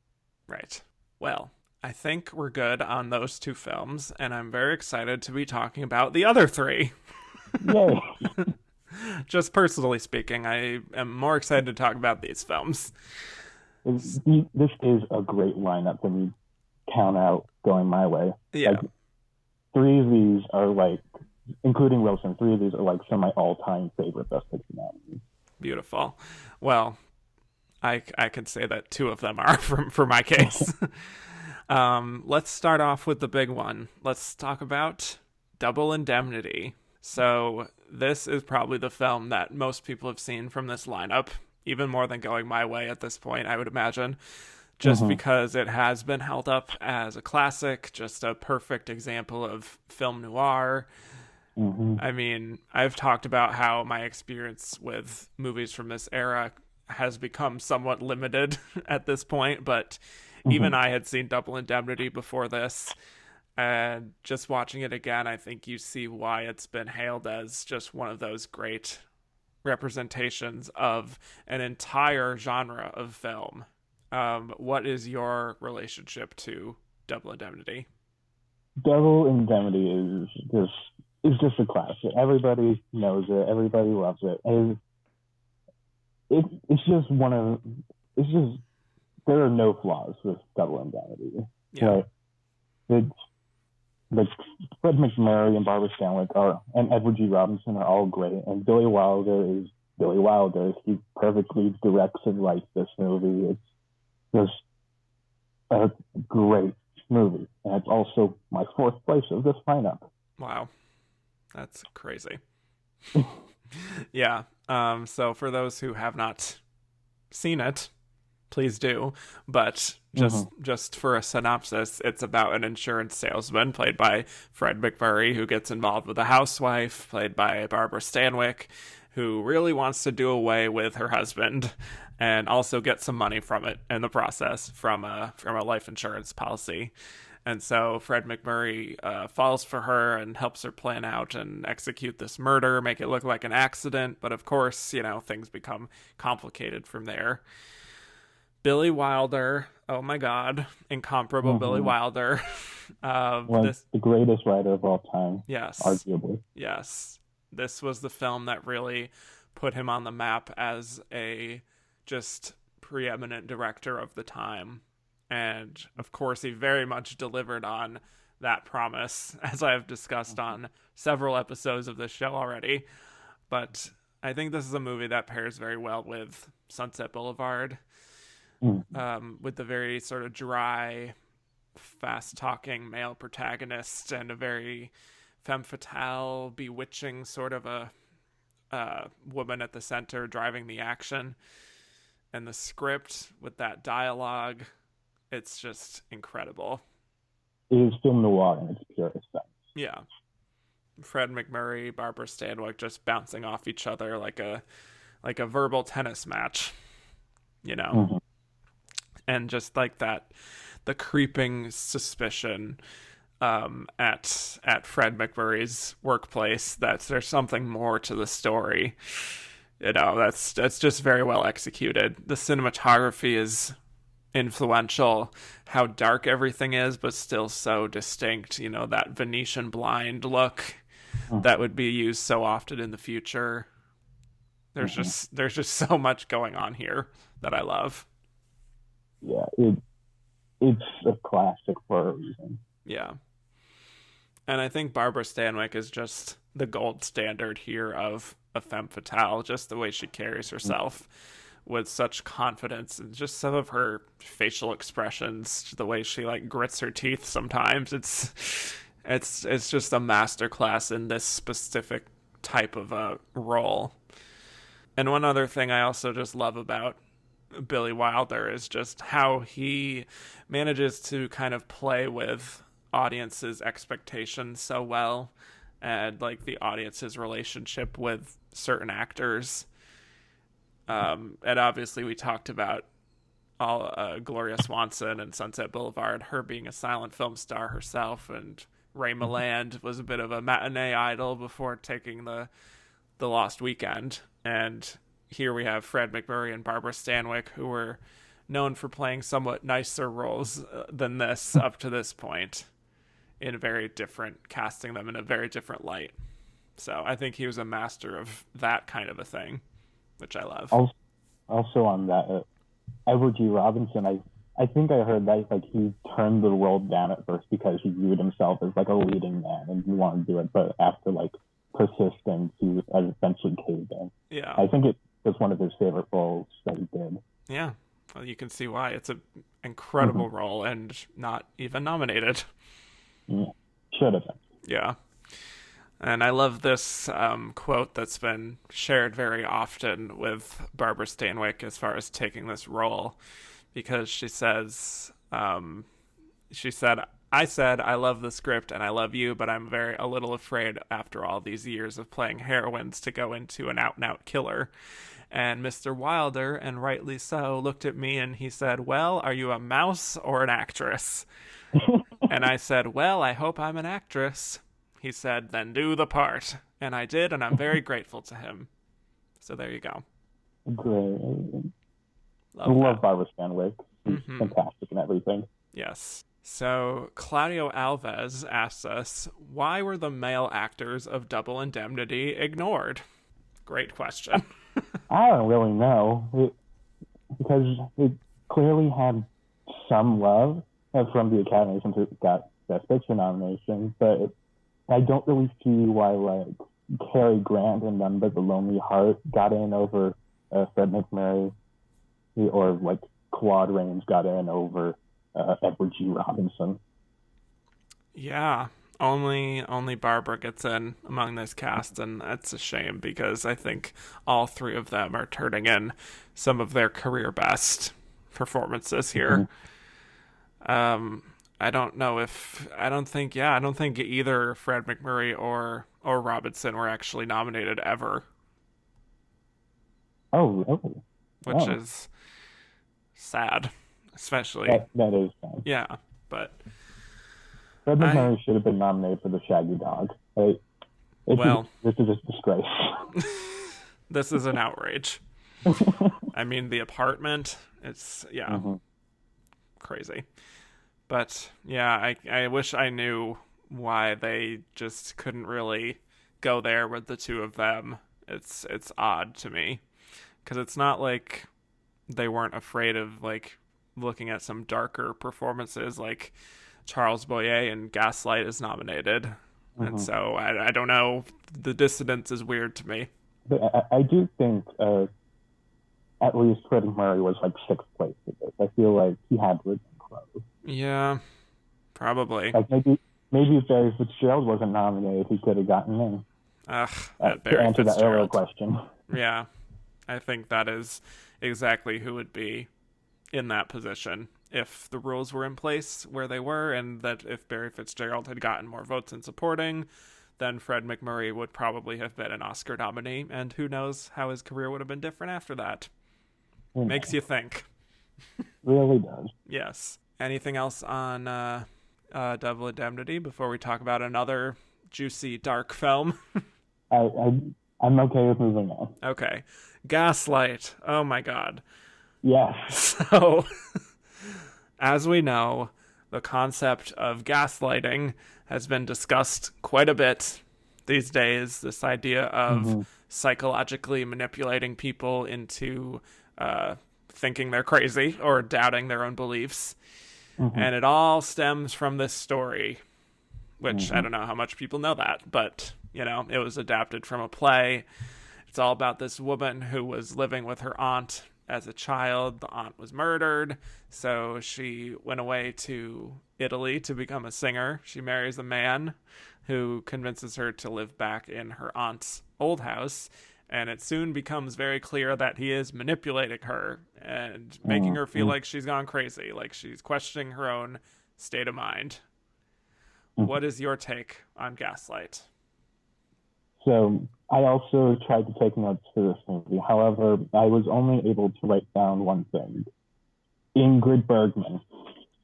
Right. Well, I think we're good on those 2 films, and I'm very excited to be talking about the other 3. Yay! Just personally speaking, I am more excited to talk about these films. This is a great lineup when you count out Going My Way. Yeah. Like, 3 of these are like, including Wilson, 3 of these are like some of my all-time favorite Best Picture nominees. Beautiful. Well, I could say that 2 of them are for my case. Let's start off with the big one. Let's talk about Double Indemnity. So this is probably the film that most people have seen from this lineup, even more than Going My Way at this point, I would imagine, just because it has been held up as a classic, just a perfect example of film noir. I mean, I've talked about how my experience with movies from this era has become somewhat limited at this point, but even I had seen Double Indemnity before this. And just watching it again, I think you see why it's been hailed as just one of those great representations of an entire genre of film. What is your relationship to Double Indemnity? Double Indemnity is just a classic. Everybody knows it. Everybody loves it. And it's just there are no flaws with Double Indemnity. Yeah. It's like Fred McMurray and Barbara Stanwyck and Edward G. Robinson are all great, and Billy Wilder is Billy Wilder. He perfectly directs and writes this movie. It's just a great movie, and it's also my 4th place of this lineup. Wow, that's crazy. Yeah. So for those who have not seen it, please do. But just for a synopsis, it's about an insurance salesman played by Fred McMurray who gets involved with a housewife played by Barbara Stanwyck who really wants to do away with her husband and also get some money from it in the process from a life insurance policy. And so Fred McMurray falls for her and helps her plan out and execute this murder, make it look like an accident. But of course, things become complicated from there. Billy Wilder, oh my God, incomparable Billy Wilder. The greatest writer of all time. Yes. Arguably. Yes. This was the film that really put him on the map as a just preeminent director of the time. And of course, he very much delivered on that promise, as I have discussed on several episodes of this show already. But I think this is a movie that pairs very well with Sunset Boulevard. With the very sort of dry, fast-talking male protagonist and a very femme fatale, bewitching sort of a woman at the center driving the action. And the script with that dialogue, it's just incredible. It is film noir in its purest sense. Yeah. Fred McMurray, Barbara Stanwyck just bouncing off each other like a verbal tennis match, And just like that, the creeping suspicion at Fred McMurray's workplace that there's something more to the story. That's just very well executed. The cinematography is influential. How dark everything is, but still so distinct. That Venetian blind look that would be used so often in the future. There's just so much going on here that I love. Yeah, it's a classic for a reason. Yeah. And I think Barbara Stanwyck is just the gold standard here of a femme fatale, just the way she carries herself with such confidence, and just some of her facial expressions, the way she like grits her teeth sometimes. It's just a masterclass in this specific type of a role. And one other thing I also just love about Billy Wilder is just how he manages to kind of play with audience's expectations so well, and like the audience's relationship with certain actors. And obviously we talked about Gloria Swanson and Sunset Boulevard, her being a silent film star herself, and Ray Milland was a bit of a matinee idol before taking the Lost Weekend. And here we have Fred MacMurray and Barbara Stanwyck, who were known for playing somewhat nicer roles than this up to this point, casting them in a very different light. So I think he was a master of that kind of a thing, which I love. Also on that, Edward G. Robinson, I think I heard that like he turned the role down at first because he viewed himself as like a leading man and he wanted to do it, but after like persistence, he eventually caved in. Yeah, I think it was one of his favorite roles that he did. Yeah, well, you can see why. It's an incredible role and not even nominated. Yeah. Should have been. Yeah. And I love this quote that's been shared very often with Barbara Stanwyck as far as taking this role, because she said, I said, I love the script and I love you, but I'm a little afraid after all these years of playing heroines to go into an out-and-out killer. And Mr. Wilder, and rightly so, looked at me and he said, well, are you a mouse or an actress? And I said, well, I hope I'm an actress. He said, then do the part. And I did, and I'm very grateful to him. So there you go. Great. Love Barbara Stanwyck. Fantastic and everything. Yes. So Claudio Alves asks us, why were the male actors of Double Indemnity ignored? Great question. I don't really know. Because it clearly had some love from the Academy since it got Best Picture nomination, but I don't really see why like Cary Grant and None But the Lonely Heart got in over Fred MacMurray, or like Claude Rains got in over Edward G. Robinson. Yeah, only Barbara gets in among this cast, and that's a shame because I think all three of them are turning in some of their career best performances here. I don't think either Fred MacMurray or Robinson were actually nominated ever. Oh, really? Which is sad, especially. That is sad. Yeah, but Fred MacMurray should have been nominated for The Shaggy Dog. This is a disgrace. This is an outrage. I mean, The Apartment, it's, crazy. But, yeah, I wish I knew why they just couldn't really go there with the two of them. It's odd to me. Because it's not like they weren't afraid of, like, looking at some darker performances, like Charles Boyer in Gaslight is nominated. And so, I don't know, the dissonance is weird to me. But I do think at least Fred MacMurray was, like, 6th place with this. I feel like he had to have been close. Yeah, probably. Like maybe if Barry Fitzgerald wasn't nominated, he could have gotten in. To answer that earlier question. Yeah, I think that is exactly who would be in that position if the rules were in place where they were, and that if Barry Fitzgerald had gotten more votes in supporting, then Fred MacMurray would probably have been an Oscar nominee, and who knows how his career would have been different after that. Makes you think. Really does. Yes. Anything else on Double Indemnity before we talk about another juicy, dark film? I I'm okay with moving on. Okay. Gaslight. Oh my God. Yes. So, as we know, the concept of gaslighting has been discussed quite a bit these days. This idea of psychologically manipulating people into thinking they're crazy or doubting their own beliefs. And it all stems from this story, which I don't know how much people know that, but, you know, it was adapted from a play. It's all about this woman who was living with her aunt as a child. The aunt was murdered, so she went away to Italy to become a singer. She marries a man who convinces her to live back in her aunt's old house, and it soon becomes very clear that he is manipulating her and making her feel like she's gone crazy, like she's questioning her own state of mind. What is your take on Gaslight? So I also tried to take notes for this movie. However, I was only able to write down one thing. Ingrid Bergman.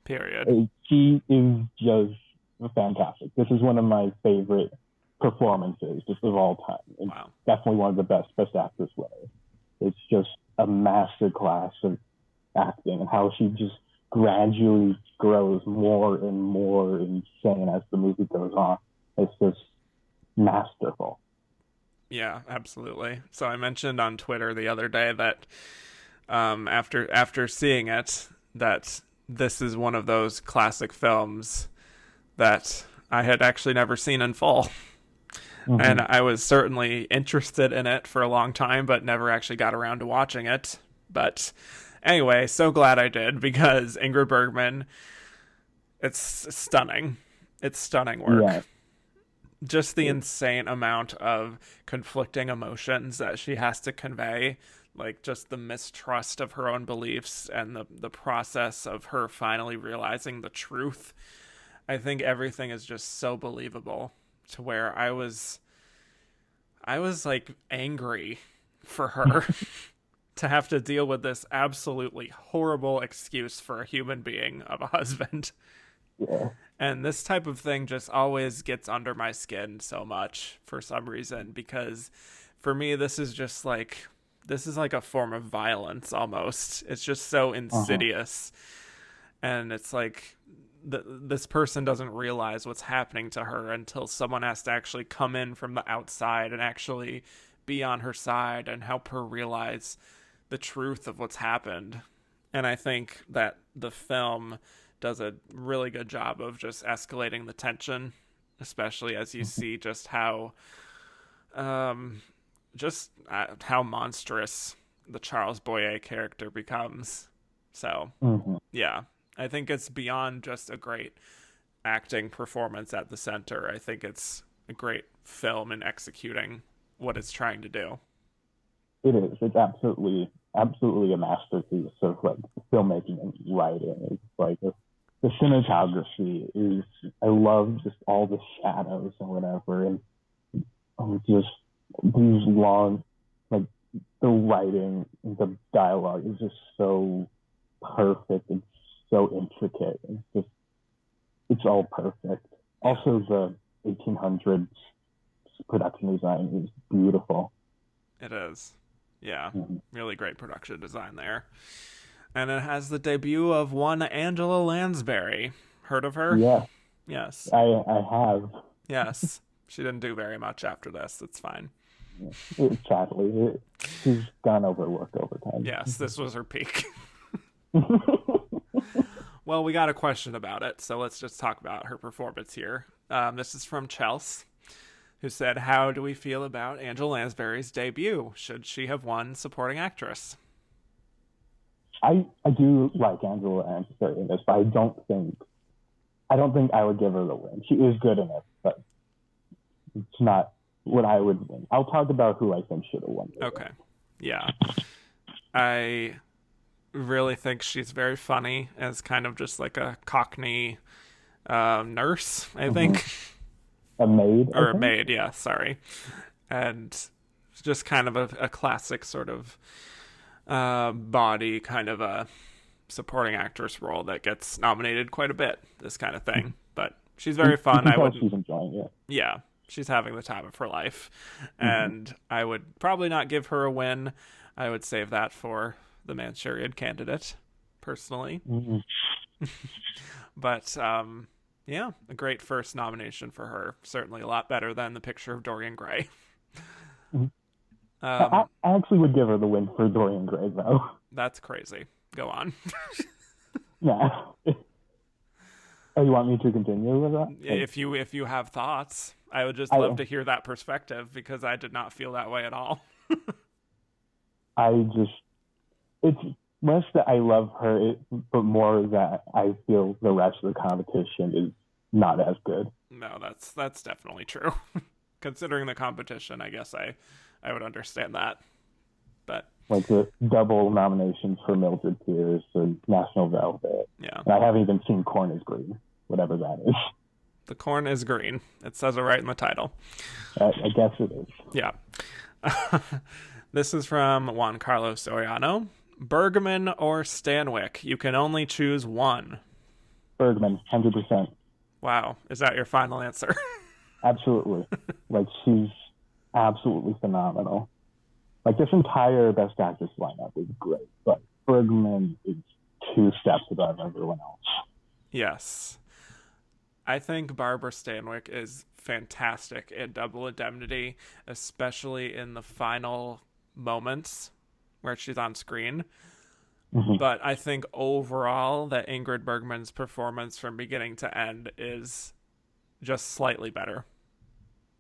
Period. She is just fantastic. This is one of my favorite performances just of all time. It's definitely one of the best actress winners. It's just a master class of acting and how she just gradually grows more and more insane as the movie goes on. It's just masterful. Yeah, absolutely. So I mentioned on Twitter the other day that after seeing it, that this is one of those classic films that I had actually never seen in full. And I was certainly interested in it for a long time, but never actually got around to watching it. But anyway, so glad I did, because Ingrid Bergman, it's stunning. It's stunning work. Yeah. Just the insane amount of conflicting emotions that she has to convey, like just the mistrust of her own beliefs and the process of her finally realizing the truth. I think everything is just so believable, to where I was like angry for her to have to deal with this absolutely horrible excuse for a human being of a husband. Yeah. And this type of thing just always gets under my skin so much for some reason, because for me, this is like a form of violence almost. It's just so insidious. And it's like this person doesn't realize what's happening to her until someone has to actually come in from the outside and actually be on her side and help her realize the truth of what's happened. And I think that the film does a really good job of just escalating the tension, especially as you see just how monstrous the Charles Boyer character becomes. So, yeah, I think it's beyond just a great acting performance at the center. I think it's a great film in executing what it's trying to do. It is. It's absolutely a masterpiece of like filmmaking and writing. It's like the cinematography is. I love just all the shadows and whatever, and just these long, like the writing, the dialogue is just so perfect and so intricate. It's all perfect. Also, the 1800s production design is beautiful. It is. Yeah, really great production design there. And it has the debut of one Angela Lansbury. Heard of her? Yeah. Yes. I have. Yes. She didn't do very much after this. It's fine. Sadly, she's gone overworked over time. Yes, this was her peak. Well, we got a question about it, so let's just talk about her performance here. This is from Chelsea, who said, how do we feel about Angela Lansbury's debut? Should she have won supporting actress? I do like Angela Lansbury in this, but I don't think I would give her the win. She is good in it, but it's not what I would win. I'll talk about who I think should have won. Okay. Yeah. I really think she's very funny as kind of just like a Cockney nurse, I think. A maid? Or a maid, yeah, sorry. And just kind of a classic sort of body, kind of a supporting actress role that gets nominated quite a bit, this kind of thing. But she's very fun. I would. She's enjoying it. Yeah. she's having the time of her life. And I would probably not give her a win. I would save that for the Manchurian Candidate, personally. But yeah, a great first nomination for her. Certainly a lot better than The Picture of Dorian Gray. I actually would give her the win for Dorian Gray, though. That's crazy. Go on. Yeah. Oh, you want me to continue with that? If you have thoughts, I would just love to hear that perspective, because I did not feel that way at all. It's less that I love her, but more that I feel the rest of the competition is not as good. No, that's definitely true. Considering the competition, I guess I would understand that. But like the double nominations for Mildred Pierce and National Velvet. Yeah. And I haven't even seen Corn is Green, whatever that is. The corn is green. It says it right in the title. I guess it is. Yeah. This is from Juan Carlos Soriano. Bergman or Stanwyck? You can only choose one. Bergman, 100%. Wow. Is that your final answer? Absolutely. Like, she's absolutely phenomenal. Like, this entire Best Actress lineup is great, but Bergman is 2 steps above everyone else. Yes. I think Barbara Stanwyck is fantastic in Double Indemnity, especially in the final moments where she's on screen. But I think overall that Ingrid Bergman's performance from beginning to end is just slightly better.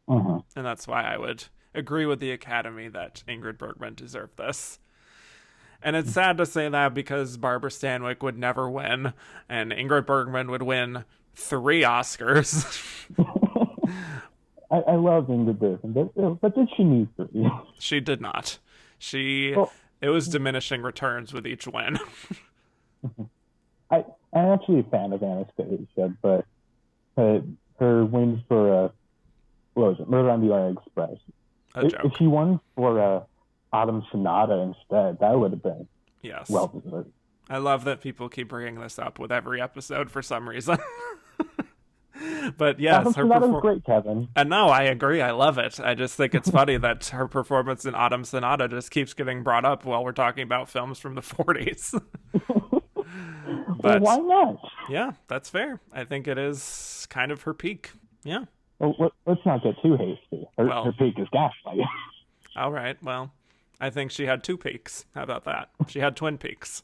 And that's why I would agree with the Academy that Ingrid Bergman deserved this. And it's sad to say that, because Barbara Stanwyck would never win, and Ingrid Bergman would win 3 Oscars. I love Ingrid Bergman, but did she need 3? She did not. It was diminishing returns with each win. I'm actually a fan of Anastasia, but her wins for what was it, Murder on the Orient Express. If she won for Autumn Sonata instead, that would have been well deserved. I love that people keep bringing this up with every episode for some reason. But yes, Autumn Sonata was great, Kevin. And no, I agree. I love it. I just think it's funny that her performance in Autumn Sonata just keeps getting brought up while we're talking about films from the 40s. But why not? Yeah, that's fair. I think it is kind of her peak. Yeah. Well, let's not get too hasty. Her peak is Gaslight. All right. Well, I think she had 2 peaks. How about that? She had twin peaks.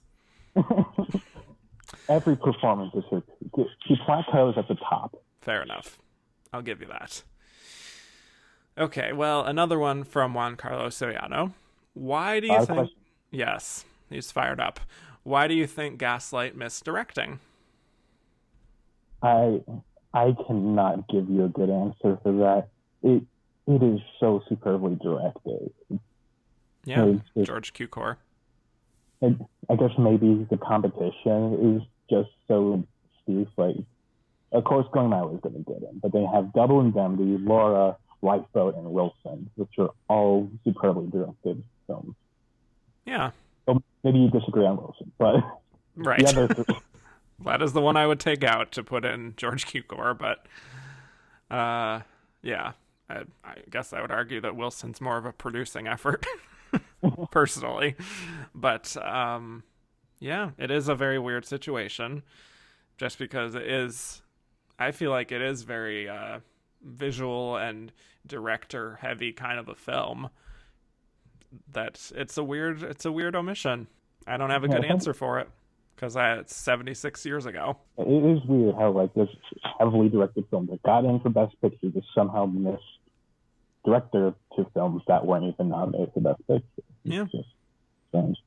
Every performance is her peak. She plateaus at the top. Fair enough. I'll give you that. Okay, well, another one from Juan Carlos Soriano. Why do you think... Question. Yes, he's fired up. Why do you think Gaslight missed directing? I cannot give you a good answer for that. It is so superbly directed. Yeah, George Cukor. I guess maybe the competition is just so stiff. Like, of course, Going My Way is going to get in, but they have Double Indemnity, Laura, Lifeboat, and Wilson, which are all superbly directed films. Yeah. So maybe you disagree on Wilson, but right. The other 3. That is the one I would take out to put in George Cukor, but yeah, I guess I would argue that Wilson's more of a producing effort, personally. But yeah, it is a very weird situation, just because it is... I feel like it is very visual and director heavy kind of a film. That it's a weird omission. I don't have a good answer for it, because it's 76 years ago. It is weird how like this heavily directed film that got in for Best Picture just somehow missed director to films that weren't even nominated for Best Picture. Yeah. It's just strange.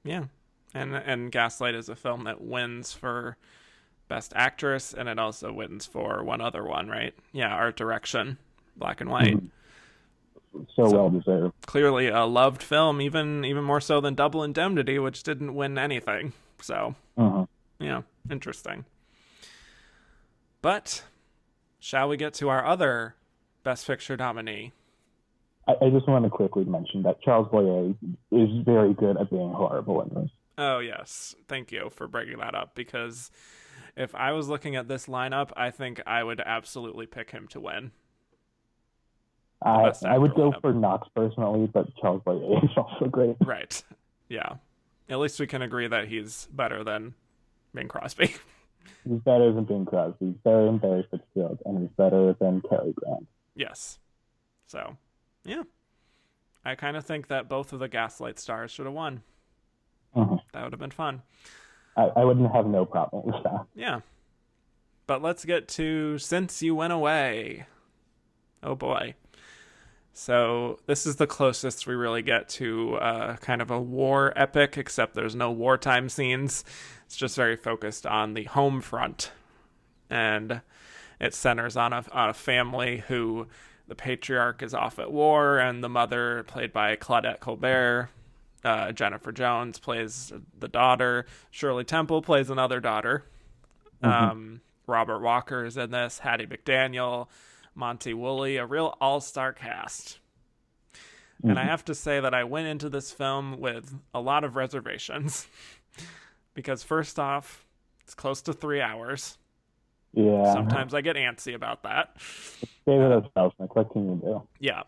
Yeah. And Gaslight is a film that wins for Best Actress, and it also wins for one other one, right? Yeah, Art Direction, black and white. So well deserved. Clearly a loved film, even more so than Double Indemnity, which didn't win anything. So, yeah, interesting. But shall we get to our other Best Picture nominee? I just want to quickly mention that Charles Boyer is very good at being horrible in this. Oh, yes. Thank you for bringing that up, because if I was looking at this lineup, I think I would absolutely pick him to win. best I would actor go lineup. for Knox personally, but Charles Boyer is also great. Right. Yeah. At least we can agree that he's better than Bing Crosby. He's better than Bing Crosby. He's better than Barry Fitzgerald, and he's better than Cary Grant. Yes. So, yeah. I kind of think that both of the Gaslight stars should have won. Mm-hmm. That would have been fun. I wouldn't have no problem with that. Yeah. But let's get to Since You Went Away. Oh boy. So this is the closest we really get to kind of a war epic, except there's no wartime scenes. It's just very focused on the home front. And it centers on a family who the patriarch is off at war, and the mother, played by Claudette Colbert, Jennifer Jones, plays the daughter. Shirley Temple plays another daughter. Mm-hmm. Robert Walker is in this. Hattie McDaniel, Monty Woolley, a real all-star cast. Mm-hmm. And I have to say that I went into this film with a lot of reservations. Because first off, it's close to 3 hours. Yeah. Sometimes I get antsy about that. David Selznick, what can you do? Yeah.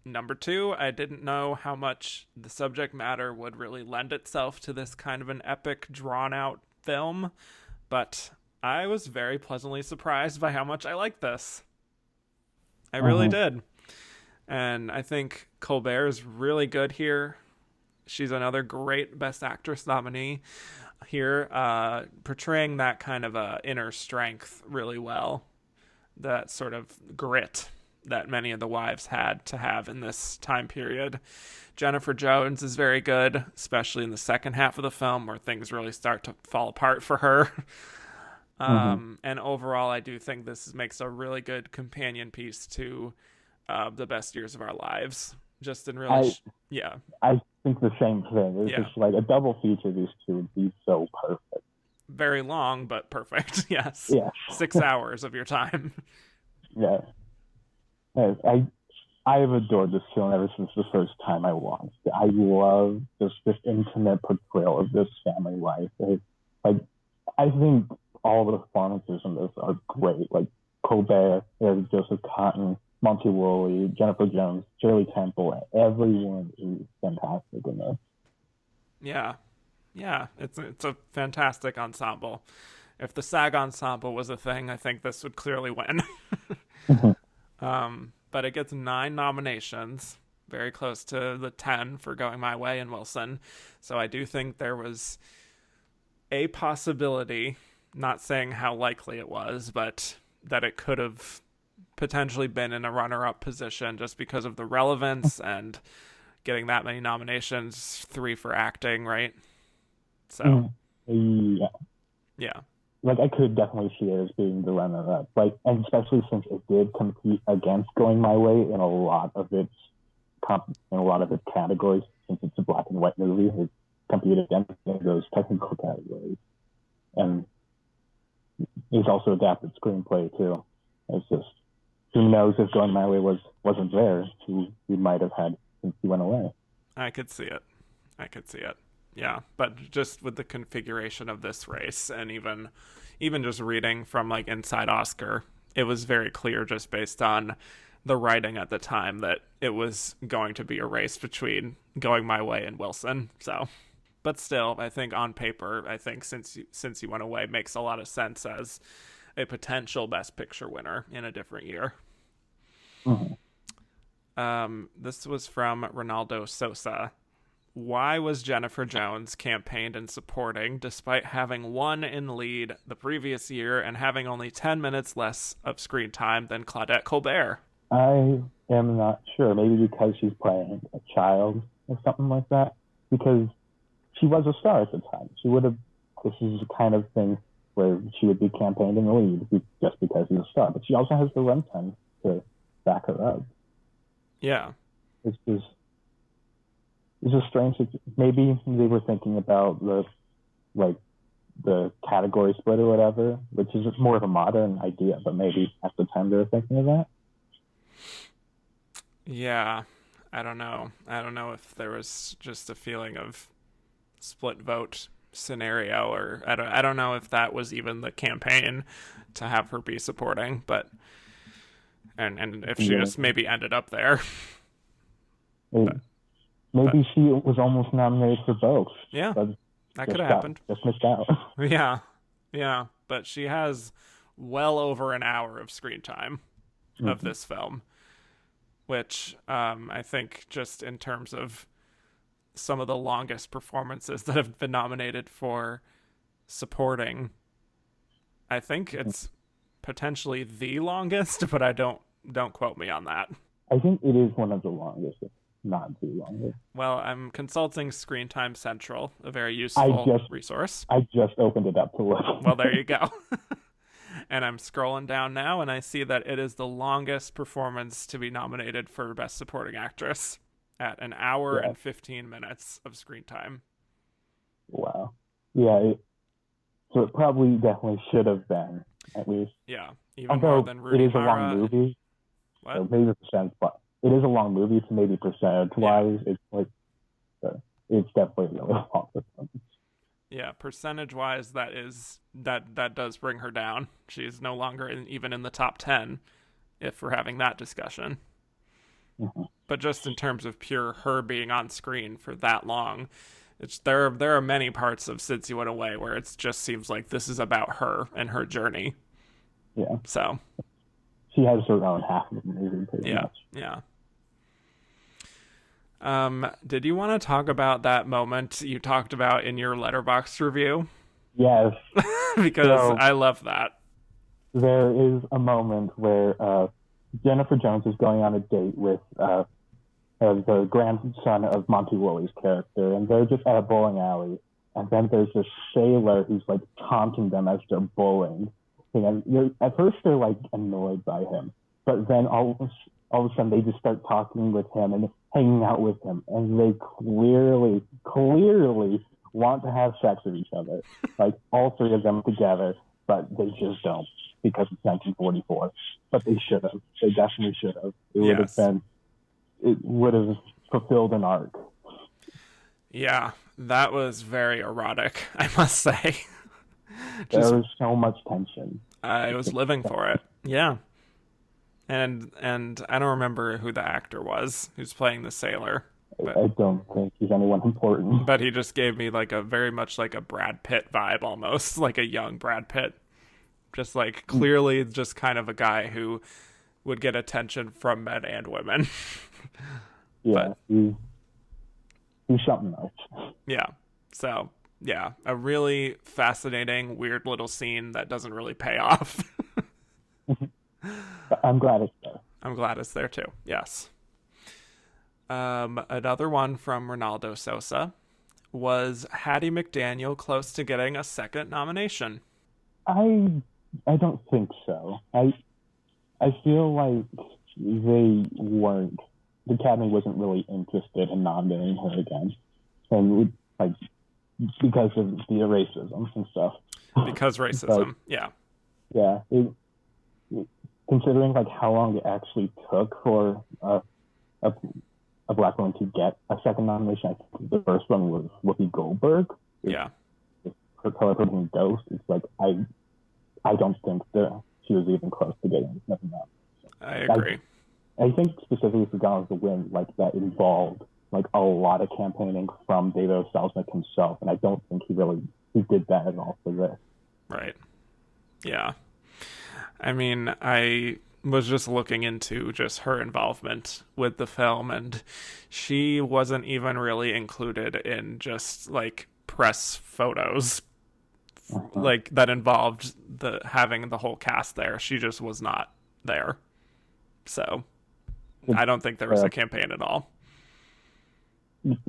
Number two, I didn't know how much the subject matter would really lend itself to this kind of an epic, drawn-out film. But I was very pleasantly surprised by how much I liked this. I really did. And I think Colbert is really good here. She's another great Best Actress nominee here, portraying that kind of inner strength really well. That sort of grit that many of the wives had to have in this time period. Jennifer Jones is very good, especially in the second half of the film where things really start to fall apart for her. And overall, I do think this makes a really good companion piece to The Best Years of Our Lives. Just in really, I think the same thing. It's just like a double feature. These two would be so perfect. Very long, but perfect. Yes. Yeah. 6 hours of your time. Yeah. I have adored this film ever since the first time I watched it. I love just this intimate portrayal of this family life. I think all the performances in this are great. Like Colbert, Eric Joseph Cotton, Monty Woolley, Jennifer Jones, Shirley Temple. Everyone is fantastic in this. Yeah. Yeah, it's a fantastic ensemble. If the SAG ensemble was a thing, I think this would clearly win. But it gets 9 nominations, very close to the 10 for Going My Way and Wilson. So I do think there was a possibility, not saying how likely it was, but that it could have potentially been in a runner-up position just because of the relevance and getting that many nominations, 3 for acting, right? So, yeah. Like, I could definitely see it as being the runner-up. Like, and especially since it did compete against Going My Way in a lot of its categories. Since it's a black and white movie, it competed against those technical categories. And it's also adapted screenplay too. It's just, who knows if Going My Way wasn't there, we might have had Since You Went Away. I could see it. Yeah, but just with the configuration of this race, and even just reading from like Inside Oscar, it was very clear just based on the writing at the time that it was going to be a race between Going My Way and Wilson. So, but still, I think on paper, Since You Went Away makes a lot of sense as a potential Best Picture winner in a different year. This was from Ronaldo Sosa. Why was Jennifer Jones campaigned and supporting despite having won in lead the previous year and having only 10 minutes less of screen time than Claudette Colbert? I am not sure. Maybe because she's playing a child or something like that. Because she was a star at the time. This is the kind of thing where she would be campaigned in the lead just because she's a star. But she also has the runtime to back her up. Yeah. It's a strange. Maybe they were thinking about the category split or whatever, which is more of a modern idea. But maybe at the time they were thinking of that. Yeah, I don't know. I don't know if there was just a feeling of split vote scenario, or I don't know if that was even the campaign to have her be supporting. But And if she just maybe ended up there. Maybe she was almost nominated for both. Yeah, that could have happened. Just missed out. Yeah. But she has well over an hour of screen time of this film, which I think just in terms of some of the longest performances that have been nominated for supporting, I think it's potentially the longest, but I don't quote me on that. I think it is one of the longest, if not the longest. Well, I'm consulting Screen Time Central, a very useful resource. I just opened it up to look. Well, there you go. And I'm scrolling down now, and I see that it is the longest performance to be nominated for Best Supporting Actress at an hour and 15 minutes of screen time. Wow. Yeah. So it probably definitely should have been, at least. Yeah. Even more than Rudy It is Mara. A long movie. What? So maybe but it is a long movie, so maybe percentage-wise, it's it's definitely a really long performance. Yeah, percentage-wise, that does bring her down. She's no longer even in the top 10, if we're having that discussion. Mm-hmm. But just in terms of pure her being on screen for that long, there are many parts of Since You Went Away where it just seems like this is about her and her journey. Yeah. So she has her own half of the movie, pretty much. Yeah. Did you want to talk about that moment you talked about in your Letterboxd review? Yes. Because I love that. There is a moment where Jennifer Jones is going on a date with the grandson of Monty Woolley's character, and they're just at a bowling alley, and then there's this sailor who's like taunting them as they're bowling. And at first they're like annoyed by him, but then all of a sudden they just start talking with him and hanging out with him, and they clearly want to have sex with each other, like all three of them together, but they just don't because it's 1944. But they should have. They definitely should have. It would have fulfilled an arc. Yeah, that was very erotic, I must say. There was so much tension. I was living for it. Yeah. And I don't remember who the actor was who's playing the sailor. I don't think he's anyone important. But he just gave me like a very much like a Brad Pitt vibe almost, like a young Brad Pitt. Just like clearly just kind of a guy who would get attention from men and women. Yeah, he's something else. Yeah. So, yeah, a really fascinating, weird little scene that doesn't really pay off. I'm glad it's there. I'm glad it's there too. Yes. Another one from Ronaldo Sosa was Hattie McDaniel close to getting a second nomination? I don't think so. I feel like they weren't. The Academy wasn't really interested in nominating her again, and like because of the racism and stuff. Because racism, yeah. Yeah. Considering like how long it actually took for a black woman to get a second nomination, I think the first one was Whoopi Goldberg. Yeah. Her color coding Ghost. It's like I don't think that she was even close to getting nothing else. I agree. I think specifically for Gone with the Wind, like that involved like a lot of campaigning from David O. Selznick himself, and I don't think he did that at all for this. Right. Yeah. I mean, I was just looking into just her involvement with the film, and she wasn't even really included in just like press photos like that involved having the whole cast there. She just was not there. So I don't think there was a campaign at all.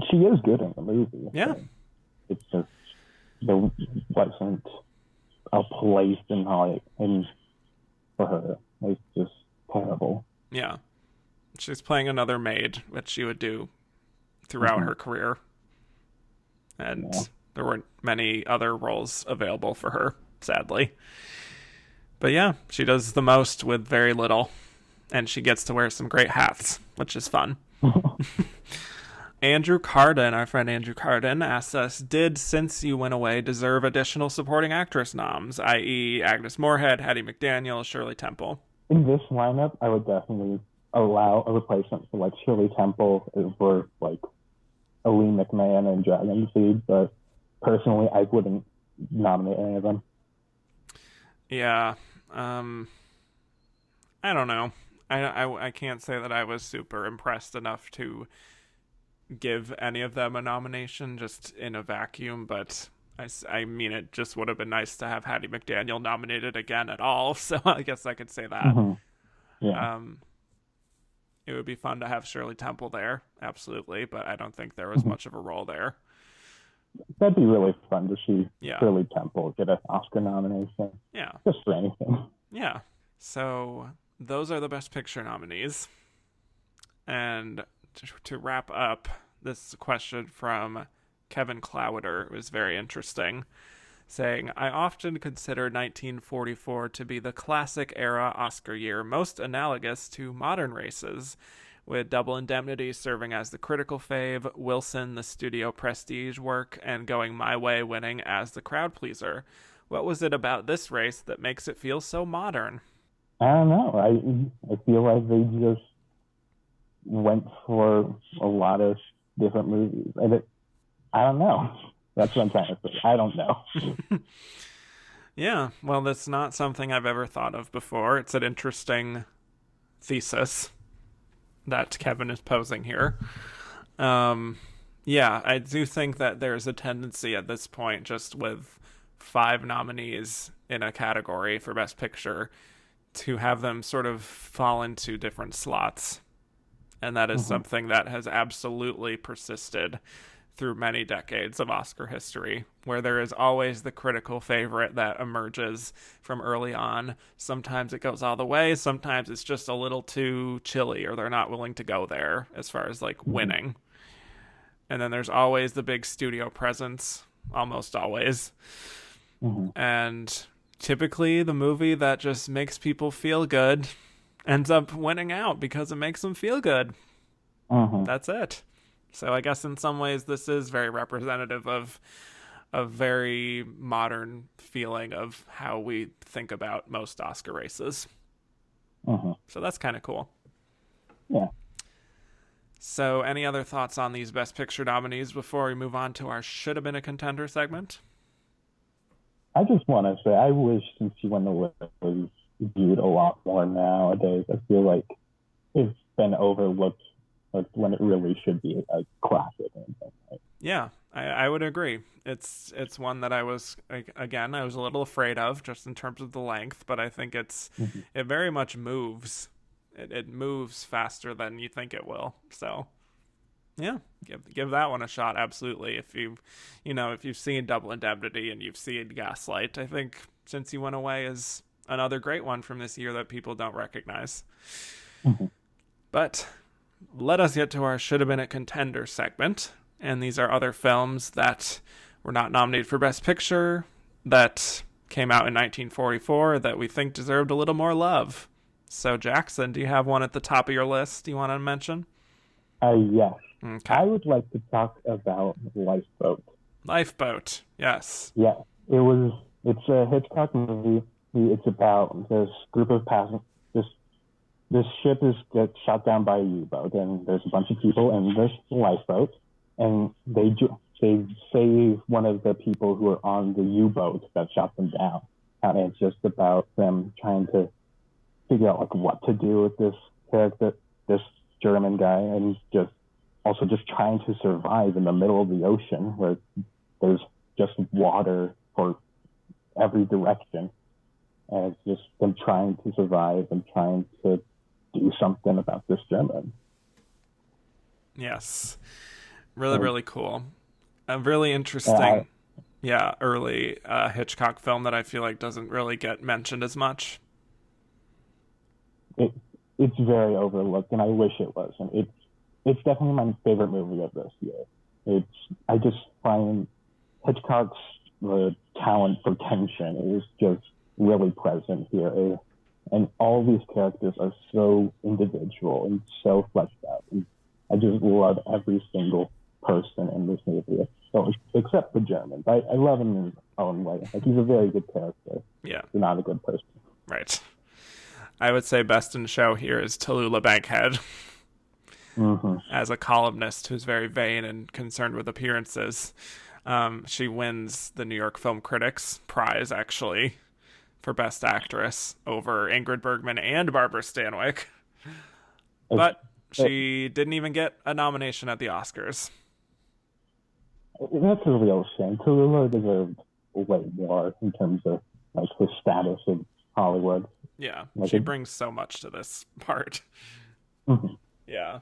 She is good in the movie. Yeah. It's just there wasn't a place in for her. It's just terrible. Yeah. She's playing another maid, which she would do throughout her career. And there weren't many other roles available for her, sadly. But yeah, she does the most with very little. And she gets to wear some great hats, which is fun. Andrew Carden, our friend Andrew Carden, asks us, did Since You Went Away deserve additional supporting actress noms, i.e. Agnes Moorehead, Hattie McDaniel, Shirley Temple? in this lineup, I would definitely allow a replacement for like Shirley Temple or like Aline McMahon and Dragon Seed, but personally, I wouldn't nominate any of them. Yeah. I don't know. I can't say that I was super impressed enough to give any of them a nomination just in a vacuum, but I mean, it just would have been nice to have Hattie McDaniel nominated again at all, so I guess I could say that. Mm-hmm. Yeah. It would be fun to have Shirley Temple there, absolutely, but I don't think there was much of a role there. That'd be really fun to see Yeah. Shirley Temple get an Oscar nomination. Yeah. Just for anything. Yeah. So those are the Best Picture nominees. And to wrap up, this question from Kevin Clowder was very interesting, saying, I often consider 1944 to be the classic era Oscar year most analogous to modern races, with Double Indemnity serving as the critical fave, Wilson the studio prestige work, and Going My Way winning as the crowd pleaser. What was it about this race that makes it feel so modern? I don't know. I feel like they just went for a lot of different movies. And I don't know. That's what I'm trying to say. I don't know. Yeah, well, that's not something I've ever thought of before. It's an interesting thesis that Kevin is posing here. Yeah, I do think that there's a tendency at this point, just with 5 nominees in a category for Best Picture, to have them sort of fall into different slots. And that is something that has absolutely persisted through many decades of Oscar history, where there is always the critical favorite that emerges from early on. Sometimes it goes all the way, sometimes it's just a little too chilly, or they're not willing to go there as far as like winning. And then there's always the big studio presence, almost always. And typically the movie that just makes people feel good ends up winning out because it makes them feel good. That's it. So I guess in some ways this is very representative of a very modern feeling of how we think about most Oscar races. So that's kind of cool. Yeah. So any other thoughts on these Best Picture nominees before we move on to our Should Have Been a Contender segment? I just want to say, I wish Since You Won the War was viewed a lot more nowadays. I feel like it's been overlooked, like when it really should be a classic. Right? Yeah, I would agree. It's one that I was, again, I was a little afraid of just in terms of the length, but I think it very much moves. It moves faster than you think it will. So yeah, give that one a shot. Absolutely. If you've seen Double Indemnity and you've seen Gaslight, I think Since You Went Away is another great one from this year that people don't recognize. But let us get to our Should Have Been a Contender segment. And these are other films that were not nominated for Best Picture, that came out in 1944, that we think deserved a little more love. So Jackson, do you have one at the top of your list you want to mention? Yes. Okay. I would like to talk about Lifeboat. Lifeboat, yes. Yeah, it's a Hitchcock movie. It's about this group of passengers. This ship gets shot down by a U-boat, and there's a bunch of people in this lifeboat, and they save one of the people who are on the U-boat that shot them down. And it's just about them trying to figure out like what to do with this character, this German guy, and he's just trying to survive in the middle of the ocean where there's just water for every direction. And it's just them trying to survive and trying to do something about this German. Yes. Really cool. A really interesting, early Hitchcock film that I feel like doesn't really get mentioned as much. It's very overlooked, and I wish it wasn't. It's definitely my favorite movie of this year. I just find Hitchcock's talent for tension is just really present here. And all these characters are so individual and so fleshed out. And I just love every single person in this movie, so, except the German. I love him in his own way. Like, he's a very good character. Yeah. He's not a good person. Right. I would say best in show here is Tallulah Bankhead as a columnist who's very vain and concerned with appearances. She wins the New York Film Critics Prize, actually, for Best Actress over Ingrid Bergman and Barbara Stanwyck. But she didn't even get a nomination at the Oscars. That's a real shame. Tallulah deserved way more in terms of like her status in Hollywood. Yeah, like she brings so much to this part. Yeah.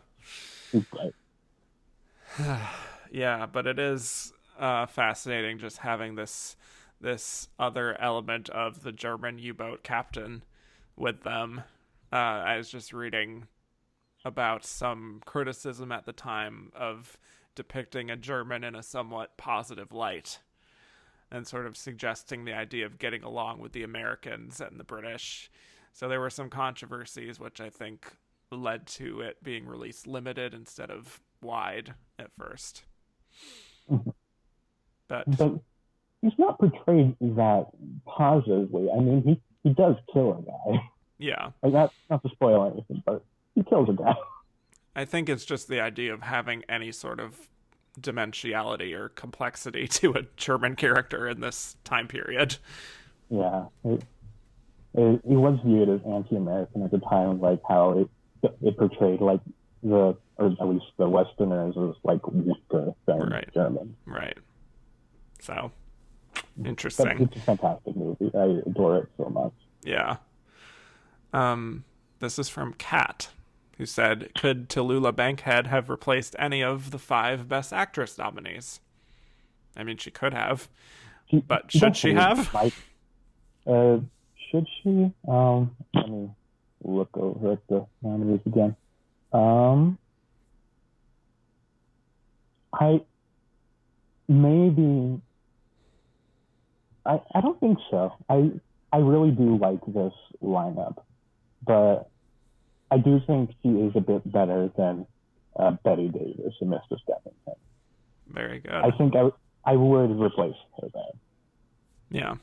She's great. Yeah, but it is fascinating just having this other element of the German U-boat captain with them. I was just reading about some criticism at the time of depicting a German in a somewhat positive light and sort of suggesting the idea of getting along with the Americans and the British. So there were some controversies, which I think led to it being released limited instead of wide at first. But he's not portrayed that positively. I mean, he does kill a guy. Yeah. Like, not to spoil anything, but he kills a guy. I think it's just the idea of having any sort of dimensionality or complexity to a German character in this time period. Yeah. It was viewed as anti-American at the time, like how it portrayed like or at least the Westerners as like weaker than German. Right. So, interesting. It's a fantastic movie. I adore it so much. Yeah. This is from Kat, who said, could Tallulah Bankhead have replaced any of the 5 Best Actress nominees? I mean, she could have, but should she have? Should she? Let me look over at the nominees again. I don't think so. I really do like this lineup, but I do think she is a bit better than Betty Davis and Mr. Skeffington. Very good. I think I would replace her there. Yeah.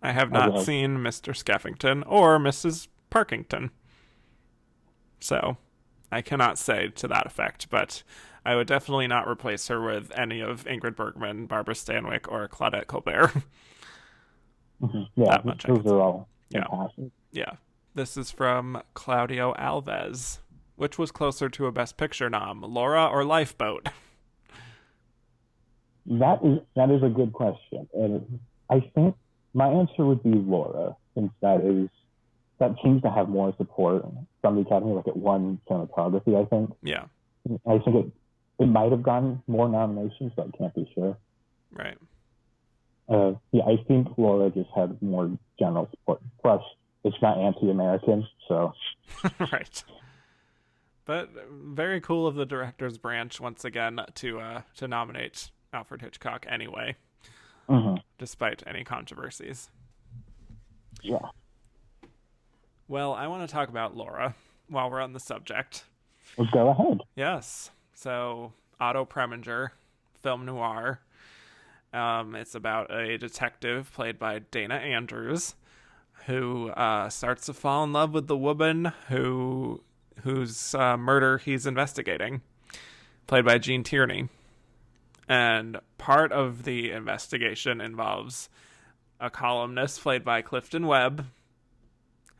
I have not seen Mr. Skeffington or Mrs. Parkington, so I cannot say to that effect, but I would definitely not replace her with any of Ingrid Bergman, Barbara Stanwyck, or Claudette Colbert. Yeah, that much those are all fantastic. Yeah. This is from Claudio Alves. Which was closer to a Best Picture nom, Laura or Lifeboat? That is a good question, and I think my answer would be Laura, since that seems to have more support from the Academy. Like it won cinematography, I think. Yeah. I think it might have gotten more nominations, but I can't be sure. Right. Yeah, I think Laura just had more general support. Plus, it's not anti-American, so. Right. But very cool of the director's branch once again to nominate Alfred Hitchcock anyway, despite any controversies. Yeah. Well, I want to talk about Laura while we're on the subject. Well, go ahead. Yes. So, Otto Preminger, film noir. It's about a detective played by Dana Andrews who starts to fall in love with the woman whose murder he's investigating, played by Gene Tierney. And part of the investigation involves a columnist played by Clifton Webb,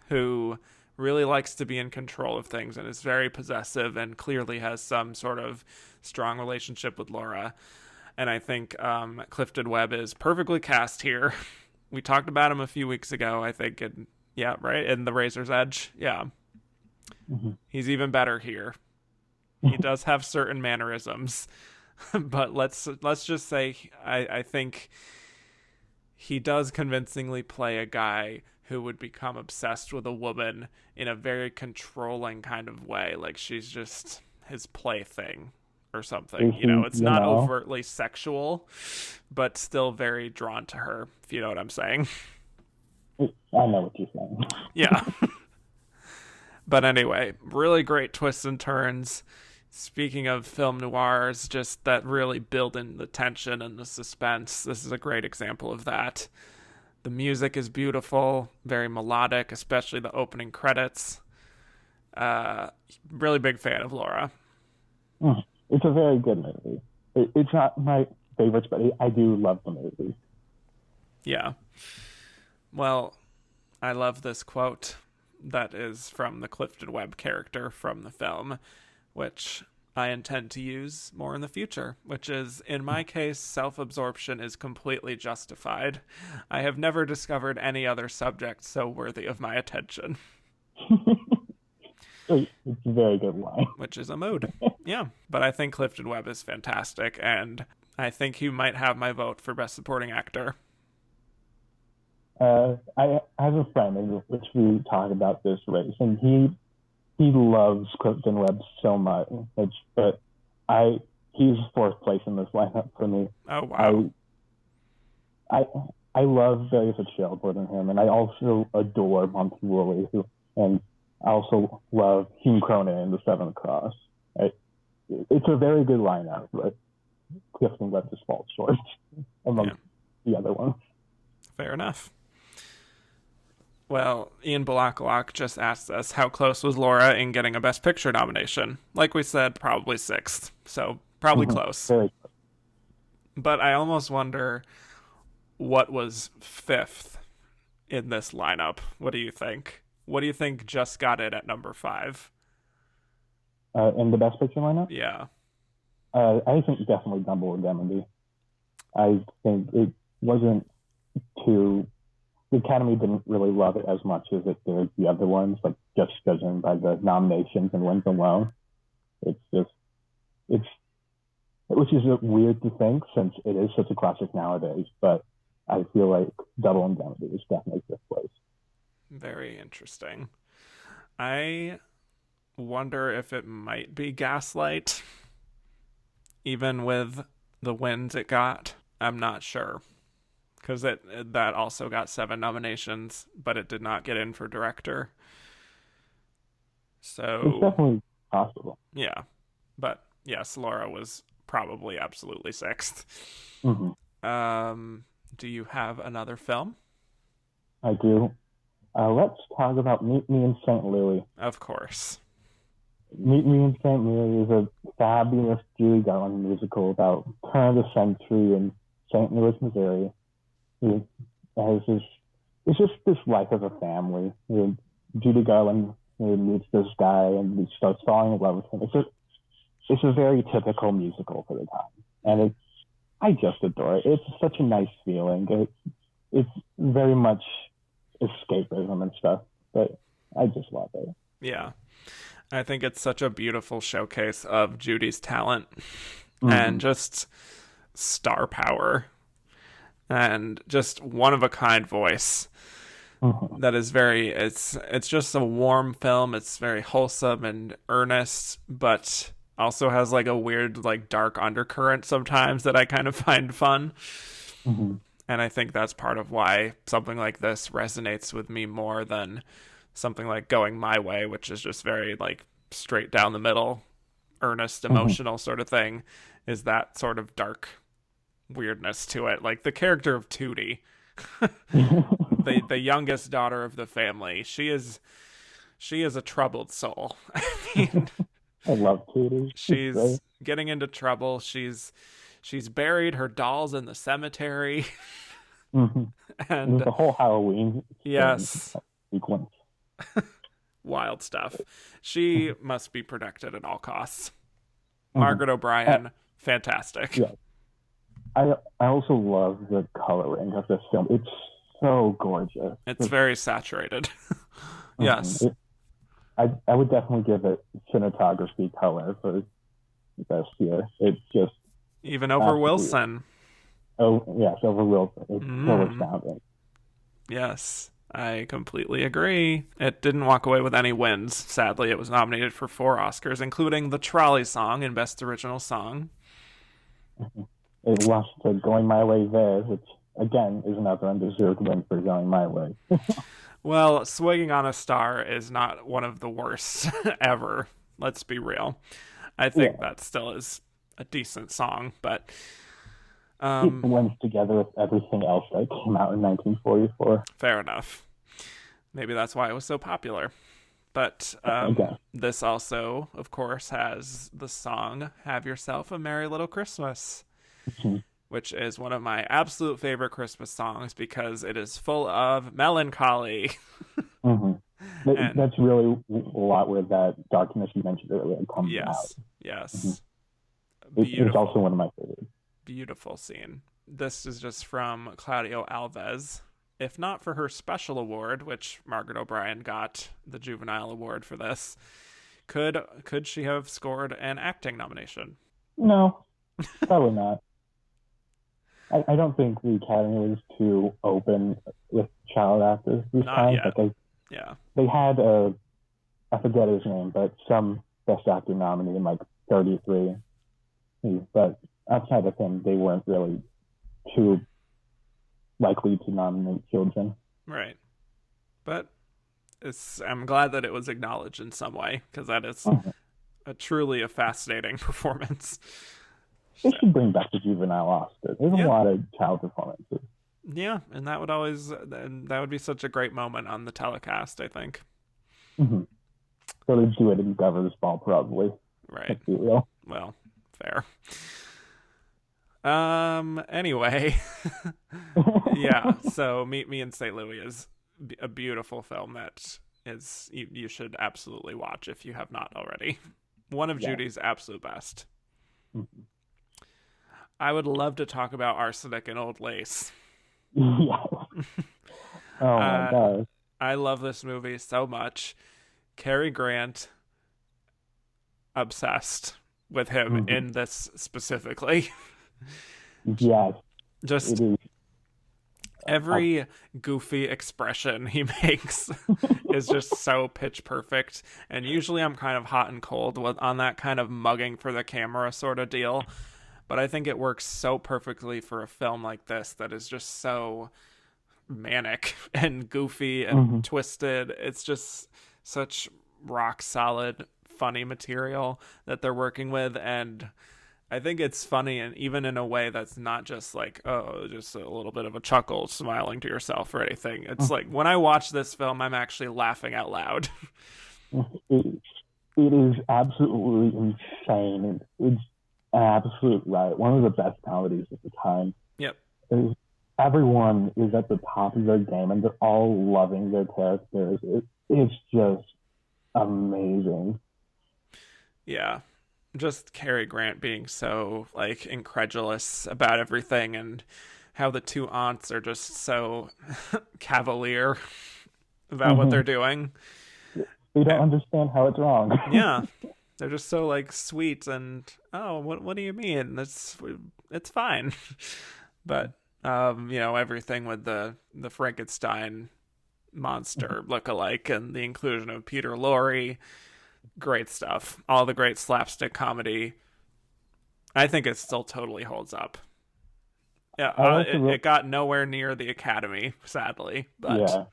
who really likes to be in control of things and is very possessive and clearly has some sort of strong relationship with Laura. And I think Clifton Webb is perfectly cast here. We talked about him a few weeks ago, I think, in The Razor's Edge. Yeah. He's even better here. He does have certain mannerisms, but let's just say I think he does convincingly play a guy who would become obsessed with a woman in a very controlling kind of way, like she's just his plaything or something. It's not overtly sexual, but still very drawn to her, if you know what I'm saying. I know what you're saying. Yeah. But anyway, really great twists and turns. Speaking of film noirs, just that really build in the tension and the suspense. This is a great example of that. The music is beautiful, very melodic, especially the opening credits. Really big fan of Laura. It's a very good movie. It's not my favorites, but I do love the movie. Yeah. Well, I love this quote that is from the Clifton Webb character from the film, which I intend to use more in the future, which is, in my case, self-absorption is completely justified. I have never discovered any other subject so worthy of my attention. It's a very good line. Which is a mood. Yeah. But I think Clifton Webb is fantastic, and I think he might have my vote for Best Supporting Actor. I have a friend in which we talk about this race, and he loves Clifton Webb so much, but he's fourth place in this lineup for me. Oh wow! I love Barry Fitzgerald more than him, and I also adore Monty Woolley, and I also love Hume Cronin in The Seventh Cross. It's a very good lineup, but Clifton Webb just falls short among the other ones. Fair enough. Well, Ian Balakalak just asked us how close was Laura in getting a Best Picture nomination. Like we said, probably sixth, so probably close. Very close. But I almost wonder what was fifth in this lineup. What do you think? What do you think just got it at number 5? In the Best Picture lineup? Yeah. I think definitely Double Indemnity. I think it wasn't too... The Academy didn't really love it as much as it did the other ones, like just judging by the nominations and wins alone. Which is weird to think since it is such a classic nowadays, but I feel like Double Indemnity is definitely fifth place. Very interesting. I wonder if it might be Gaslight, even with the wins it got. I'm not sure. Because that also got 7 nominations, but it did not get in for director. So it's definitely possible. Yeah. But yes, Laura was probably absolutely 6th. Do you have another film? I do. Let's talk about Meet Me in St. Louis. Of course. Meet Me in St. Louis is a fabulous Judy Garland musical about turn of the century in St. Louis, Missouri. It's just this life of a family. Judy Garland meets this guy and he starts falling in love with him. It's a very typical musical for the time, and I just adore it. It's such a nice feeling. It's very much escapism and stuff, but I just love it. Yeah, I think it's such a beautiful showcase of Judy's talent and just star power. And just one-of-a-kind voice that is it's just a warm film. It's very wholesome and earnest, but also has like a weird, like dark undercurrent sometimes that I kind of find fun. And I think that's part of why something like this resonates with me more than something like Going My Way, which is just very like straight down the middle, earnest, emotional sort of thing, is that sort of dark weirdness to it. Like the character of Tootie, the youngest daughter of the family, she is a troubled soul. I mean, I love Tootie. She's getting into trouble. She's buried her dolls in the cemetery. And the whole Halloween sequence. Wild stuff. She must be protected at all costs. Margaret O'Brien, fantastic. Yeah. I also love the coloring of this film. It's so gorgeous. It's very saturated. Yes. I would definitely give it cinematography color for best here. It's just... Even over Wilson. Oh, yes, over Wilson. It's so astounding. Yes, I completely agree. It didn't walk away with any wins. Sadly, it was nominated for 4 Oscars, including the Trolley Song in Best Original Song. It lost to Going My Way there, which, again, is another undeserved win for Going My Way. Well, Swinging on a Star is not one of the worst ever. Let's be real. I think that still is a decent song, but It blends together with everything else that came out in 1944. Fair enough. Maybe that's why it was so popular. But this also, of course, has the song Have Yourself a Merry Little Christmas, which is one of my absolute favorite Christmas songs because it is full of melancholy. That's really a lot where that darkness you mentioned earlier comes out. Yes. It's also one of my favorites. Beautiful scene. This is just from Claudio Alves. If not for her special award, which Margaret O'Brien got the Juvenile Award for this, could she have scored an acting nomination? No, probably not. I don't think the Academy was too open with child actors this time. Yet. They had I forget his name, but some Best Actor nominee in like 33. But outside of him, they weren't really too likely to nominate children. Right. But I'm glad that it was acknowledged in some way, because that is truly a fascinating performance. They should bring back the Juvenile Oscar. There's a lot of child performances. Yeah, and that would be such a great moment on the telecast, I think. So they do it in Governor's Ball, probably. Right. Let's be real. Well, fair. Anyway, yeah. So Meet Me in St. Louis is a beautiful film that is you should absolutely watch if you have not already. One of Judy's absolute best. I would love to talk about Arsenic and Old Lace. Yes. Oh my God. I love this movie so much. Cary Grant, obsessed with him in this specifically. Yes. Just every goofy expression he makes is just so pitch perfect. And usually I'm kind of hot and cold on that kind of mugging for the camera sort of deal. But I think it works so perfectly for a film like this that is just so manic and goofy and twisted. It's just such rock solid, funny material that they're working with. And I think it's funny, and even in a way that's not just like, oh, just a little bit of a chuckle, smiling to yourself or anything. It's like when I watch this film, I'm actually laughing out loud. It is absolutely insane. It's an absolute riot. One of the best comedies at the time. Yep. Everyone is at the top of their game, and they're all loving their characters. It's just amazing. Yeah. Just Cary Grant being so like incredulous about everything, and how the two aunts are just so cavalier about what they're doing. They don't understand how it's wrong. Yeah. They're just so like sweet and what do you mean? It's fine. But everything with the Frankenstein monster look-alike and the inclusion of Peter Lorre, great stuff. All the great slapstick comedy. I think it still totally holds up. Yeah, it got nowhere near the Academy, sadly. But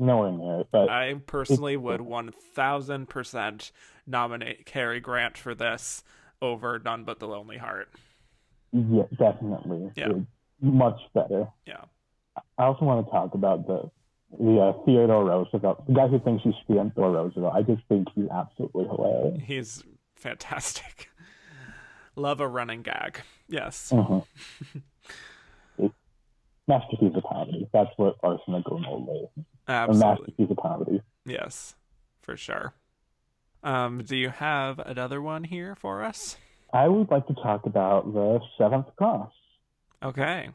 nowhere near it. But I personally would 1,000% nominate Cary Grant for this over None But the Lonely Heart. Yeah, definitely. Yeah. It's much better. Yeah. I also want to talk about the Theodore Roosevelt, the guy who thinks he's Theodore Roosevelt. I just think he's absolutely hilarious. He's fantastic. Love a running gag. Yes. Masterpiece of comedy. That's what Arsenic and Old Lace. Absolutely. A masterpiece of comedy. Yes, for sure. Do you have another one here for us? I would like to talk about The Seventh Cross. Okay.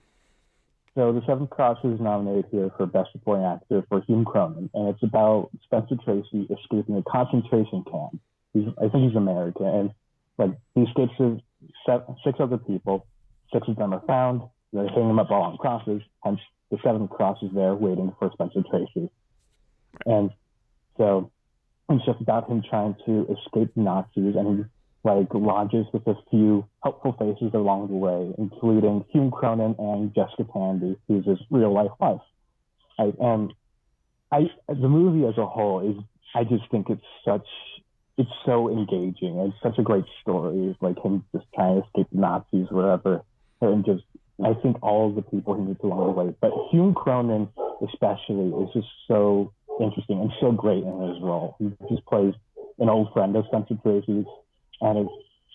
So The Seventh Cross is nominated here for Best Supporting Actor for Hume Cronin, and it's about Spencer Tracy escaping a concentration camp. I think he's American, and he escapes with 6 other people. 6 of them are found. They hang them up all on crosses, hence the 7th cross is there waiting for Spencer Tracy. And so it's just about him trying to escape Nazis, and he lodges with a few helpful faces along the way, including Hume Cronin and Jessica Tandy, who's his real life wife. The movie as a whole I just think it's so engaging. It's such a great story, like him just trying to escape the Nazis, whatever. and just I think all of the people he meets along the way. But Hume Cronin especially is just so interesting and so great in his role. He just plays an old friend of Spencer Tracy's, and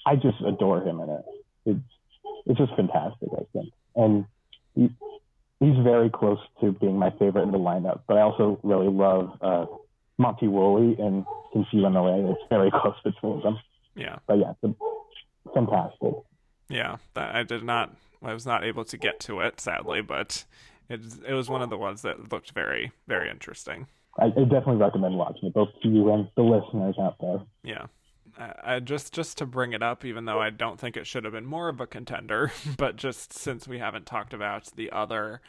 I just adore him in it. It's just fantastic, I think. And he's very close to being my favorite in the lineup. But I also really love Monty Woolley in Can See You in LA. It's very close between them. Yeah. But yeah, it's fantastic. Yeah, I was not able to get to it, sadly, but it was one of the ones that looked very, very interesting. I definitely recommend watching it, both to you and the listeners out there. Yeah. I just to bring it up, even though I don't think it should have been more of a contender, but just since we haven't talked about the other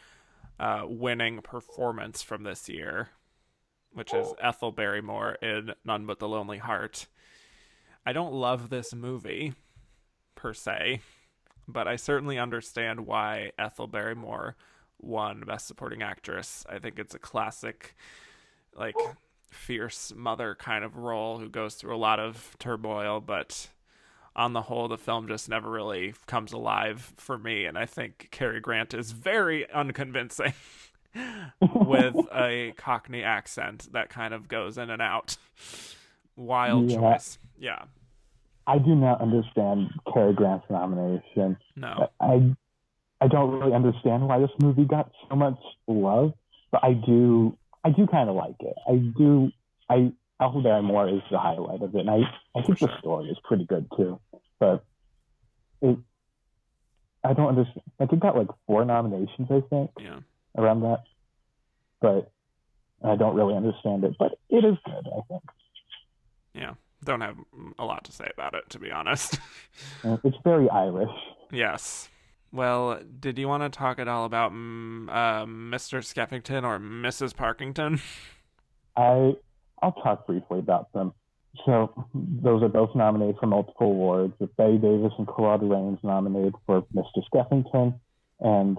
winning performance from this year, which is Ethel Barrymore in None But the Lonely Heart. I don't love this movie, per se, but I certainly understand why Ethel Barrymore won Best Supporting Actress. I think it's a classic, like, fierce mother kind of role who goes through a lot of turmoil, but on the whole, the film just never really comes alive for me, and I think Cary Grant is very unconvincing with a Cockney accent that kind of goes in and out. Wild choice. Yeah. I do not understand Cary Grant's nomination. No. I don't really understand why this movie got so much love, but I do kind of like it. Ethel Barrymore is the highlight of it, and I think the story is pretty good too. But I don't understand. I think it got like 4 nominations, I think. Yeah. Around that. But I don't really understand it, but it is good, I think. Yeah. Don't have a lot to say about it, to be honest. It's very Irish. Yes. Well, did you want to talk at all about Mr. Skeffington or Mrs. Parkington? I'll talk briefly about them. So those are both nominated for multiple awards, with Betty Davis and Claude Rains nominated for Mr. Skeffington, and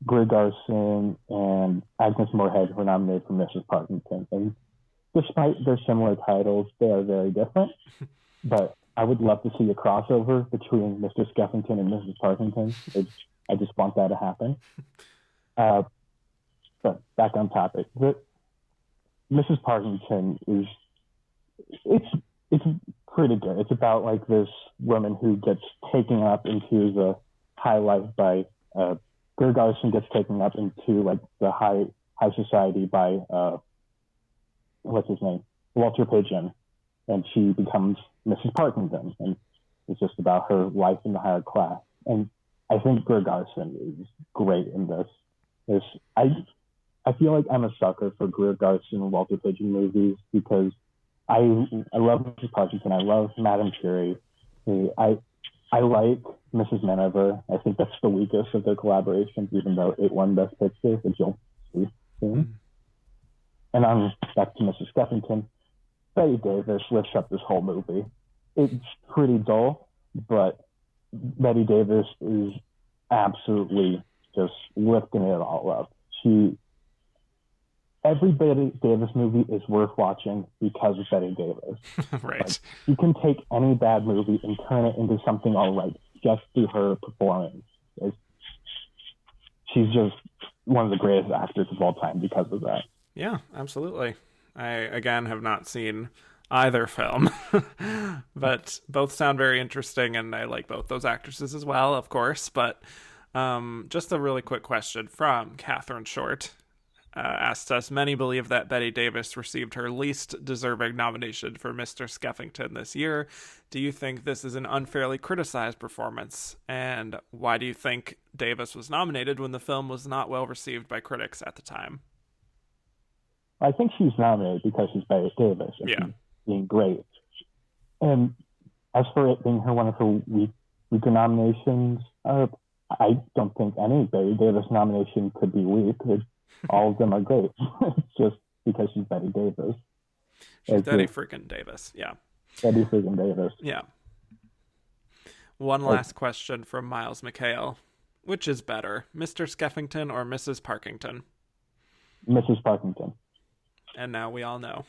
Greer Garson and Agnes Moorehead were nominated for Mrs. Parkington. And despite their similar titles, they are very different. But I would love to see a crossover between Mr. Skeffington and Mrs. Parkington. I just want that to happen. But back on topic. Mrs. Parkington it's pretty good. It's about like this woman who gets taken up into the high life by Greer Garson gets taken up into like the high society by what's his name? Walter Pigeon, and she becomes Mrs. Parkington, and it's just about her life in the higher class. And I think Greer Garson is great in this. I feel like I'm a sucker for Greer Garson and Walter Pigeon movies because I love Mrs. Parkington. I love Madame Curie. I like Mrs. Miniver. I think that's the weakest of their collaborations, even though it won Best Picture, which you'll see soon. And on back to Mrs. Skeffington. Betty Davis lifts up this whole movie. It's pretty dull, but Betty Davis is absolutely just lifting it all up. Every Betty Davis movie is worth watching because of Betty Davis. Right. Like, you can take any bad movie and turn it into something all right just through her performance. She's just one of the greatest actors of all time because of that. Yeah, absolutely. I, again, have not seen either film, but both sound very interesting, and I like both those actresses as well, of course. But just a really quick question from Catherine Short. Asked us, many believe that Betty Davis received her least deserving nomination for Mr. Skeffington this year. Do you think this is an unfairly criticized performance? And why do you think Davis was nominated when the film was not well received by critics at the time? I think she's nominated because she's Betty Davis and she's being great. And as for it being one of her weaker nominations, I don't think any Betty Davis nomination could be weak. All of them are great. It's just because she's Betty Davis. She's Betty freaking Davis, yeah. Betty freaking Davis. Yeah. One last question from Miles McHale. Which is better, Mr. Skeffington or Mrs. Parkington? Mrs. Parkington. And now we all know.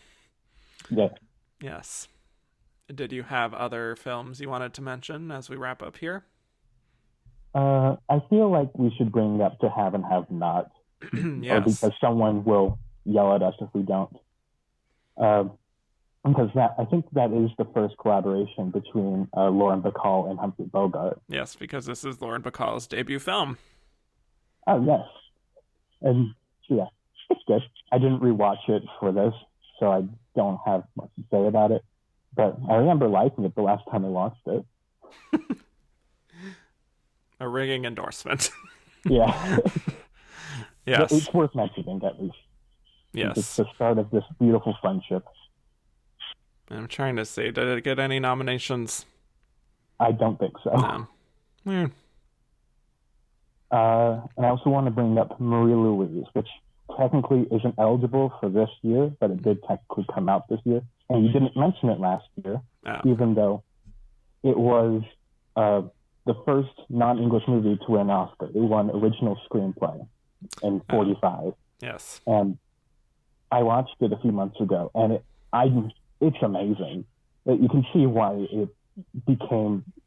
Yeah. Yes. Did you have other films you wanted to mention as we wrap up here? I feel like we should bring up to have and have not, or Yes. because someone will yell at us if we don't. Because I think that is the first collaboration between Lauren Bacall and Humphrey Bogart. Yes, because this is Lauren Bacall's debut film. Oh yes, and yeah, it's good. I didn't rewatch it for this, so I don't have much to say about it. But I remember liking it the last time I watched it. A ringing endorsement. Yeah. Yes. It's worth mentioning, at least. Yes. It's the start of this beautiful friendship. I'm trying to see, did it get any nominations? I don't think so. No. And I also want to bring up Marie Louise, which technically isn't eligible for this year, but it did technically come out this year. And you didn't mention it last year, even though it was the first non-English movie to win an Oscar. It won original screenplay in 45. Yes. And I watched it a few months ago, and it's amazing. You can see why it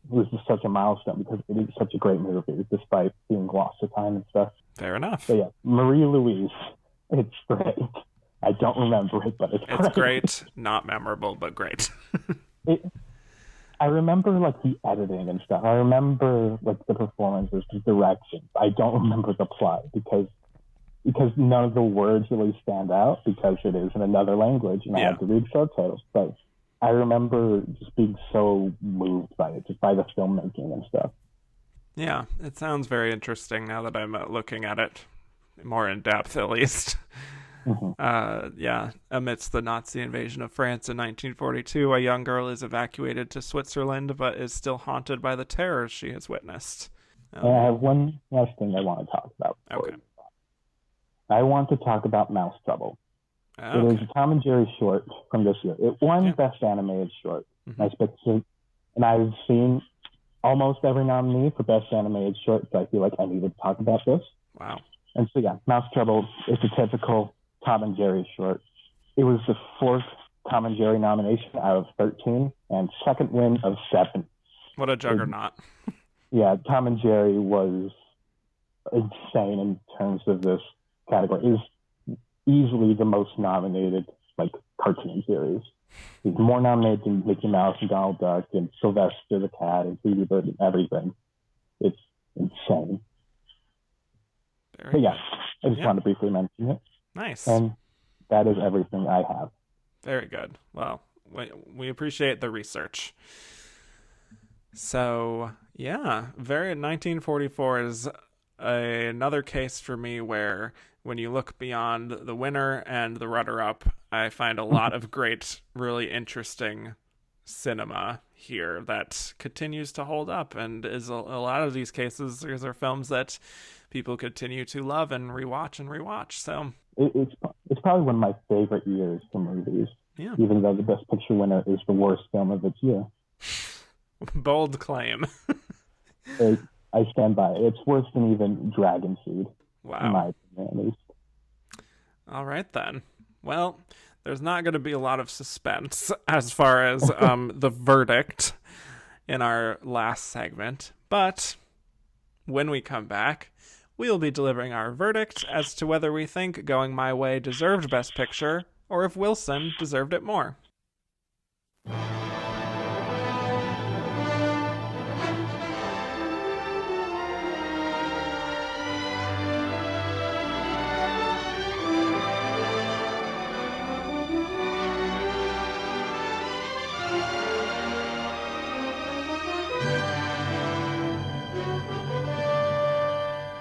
was just such a milestone, because it is such a great movie, despite being lost to time and stuff. Fair enough. So yeah, Marie Louise, it's great. I don't remember it, but it's great. Not memorable, but great. I remember like the editing and stuff. I remember like the performances, the direction. I don't remember the plot because none of the words really stand out because it is in another language and I had to read subtitles. But I remember just being so moved by it, just by the filmmaking and stuff. Yeah, it sounds very interesting now that I'm looking at it more in depth, at least. Amidst the Nazi invasion of France in 1942, a young girl is evacuated to Switzerland, but is still haunted by the terrors she has witnessed. And I have one last thing I want to talk about. Okay. I want to talk about Mouse Trouble. Okay. It is a Tom and Jerry short from this year. It won Best Animated Short. And I've seen almost every nominee for Best Animated Short, so I feel like I need to talk about this. Wow. And so yeah, Mouse Trouble is a typical Tom and Jerry short. It was the fourth Tom and Jerry nomination out of 13 and second win of 7. What a juggernaut. Yeah, Tom and Jerry was insane in terms of this category. It is easily the most nominated cartoon series. He's more nominated than Mickey Mouse and Donald Duck and Sylvester the Cat and Tweety Bird and everything. It's insane. But yeah, I just wanted to briefly mention it. Nice. And that is everything I have. Very good. Well, we appreciate the research. So, yeah, 1944 is another case for me where when you look beyond the winner and the runner-up, I find a lot of great, really interesting cinema here that continues to hold up, and is a lot of these cases, these are films that people continue to love and rewatch. So it's probably one of my favorite years for movies. Yeah. Even though the Best Picture winner is the worst film of its year. Bold claim. I stand by it. It's worse than even Dragon Seed. Wow. In my opinion, at least. All right, then. Well, there's not going to be a lot of suspense as far as the verdict in our last segment. But when we come back, we'll be delivering our verdict as to whether we think Going My Way deserved Best Picture or if Wilson deserved it more.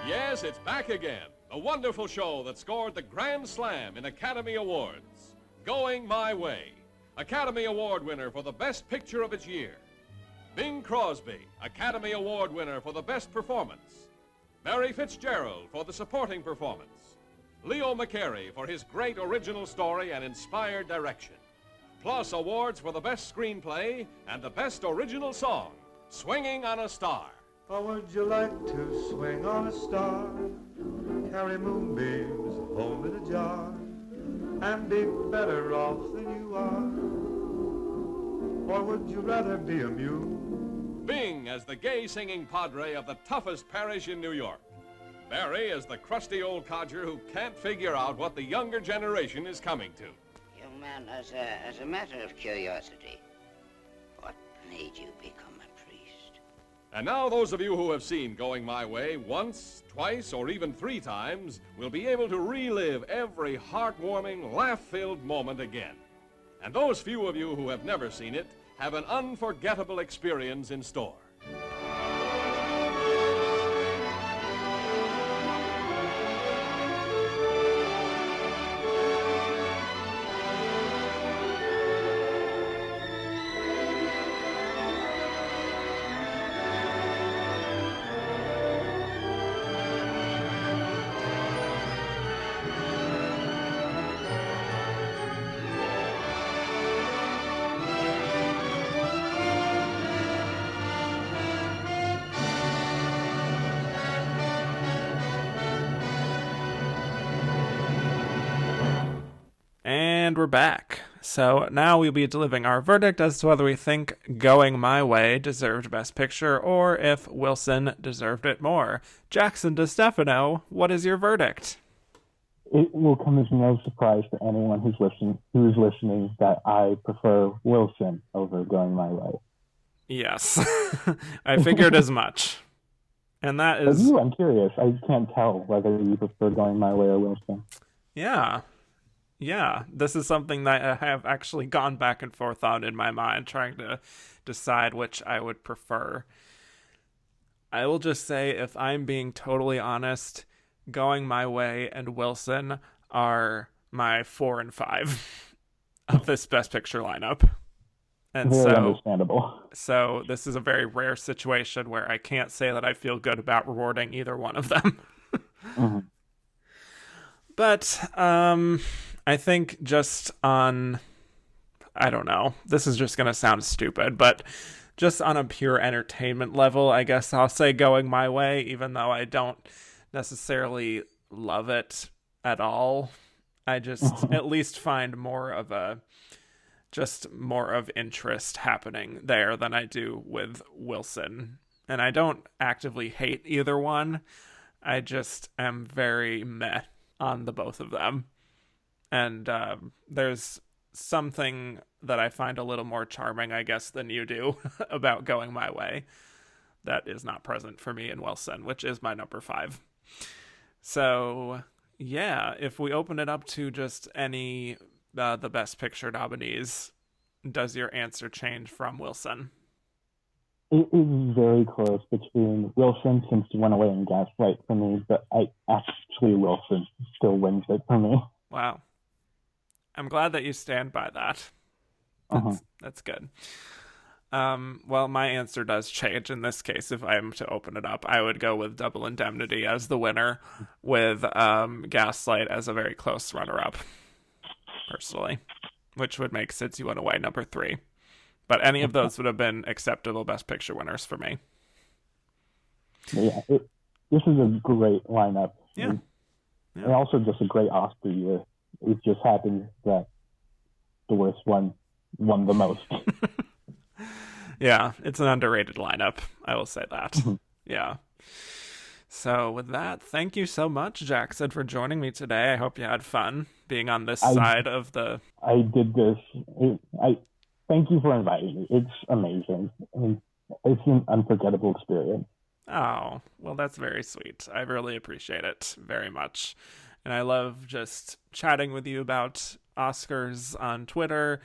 Yes, it's back again. The wonderful show that scored the Grand Slam in Academy Awards. Going My Way. Academy Award winner for the Best Picture of its year. Bing Crosby, Academy Award winner for the Best Performance. Mary Fitzgerald for the Supporting Performance. Leo McCarey for his great original story and inspired direction. Plus awards for the Best Screenplay and the Best Original Song, Swinging on a Star. Or would you like to swing on a star, carry moonbeams home in a jar, and be better off than you are? Or would you rather be a mule? Bing as the gay singing padre of the toughest parish in New York. Barry is the crusty old codger who can't figure out what the younger generation is coming to. Young man, as a matter of curiosity, what made you become a priest? And now those of you who have seen Going My Way once, twice, or even 3 times will be able to relive every heartwarming, laugh-filled moment again. And those few of you who have never seen it have an unforgettable experience in store. And we're back. So now we'll be delivering our verdict as to whether we think Going My Way deserved Best Picture or if Wilson deserved it more. Jackson DeStefano, what is your verdict? It will come as no surprise to anyone who's listening that I prefer Wilson over Going My Way. Yes, I figured as much. And that is... But you, I'm curious. I can't tell whether you prefer Going My Way or Wilson. Yeah, this is something that I have actually gone back and forth on in my mind, trying to decide which I would prefer. I will just say, if I'm being totally honest, Going My Way and Wilson are my 4 and 5 of this Best Picture lineup. And very understandable. So this is a very rare situation where I can't say that I feel good about rewarding either one of them. Mm-hmm. But I think just on, I don't know, this is just going to sound stupid, but just on a pure entertainment level, I guess I'll say Going My Way, even though I don't necessarily love it at all. I just at least find more of interest happening there than I do with Wilson. And I don't actively hate either one. I just am very meh on the both of them. And there's something that I find a little more charming, I guess, than you do about Going My Way that is not present for me in Wilson, which is my number 5. So, yeah, if we open it up to just any the Best Picture nominees, does your answer change from Wilson? It is very close between Wilson, since he went away and Gaslight for me, but Wilson still wins it for me. Wow. I'm glad that you stand by that. That's good. Well, my answer does change in this case. If I am to open it up, I would go with Double Indemnity as the winner, with Gaslight as a very close runner-up, personally, which would make Since You Went Away number 3. But any of those would have been acceptable Best Picture winners for me. Yeah, this is a great lineup. Yeah. And also just a great Oscar year. It just happens that the worst one won the most. Yeah, it's an underrated lineup. I will say that. Yeah. So with that, thank you so much, Jackson, for joining me today. I hope you had fun being on this side of the... I did this. Thank you for inviting me. It's amazing. It's an unforgettable experience. Oh, well, that's very sweet. I really appreciate it very much. And I love just chatting with you about Oscars on Twitter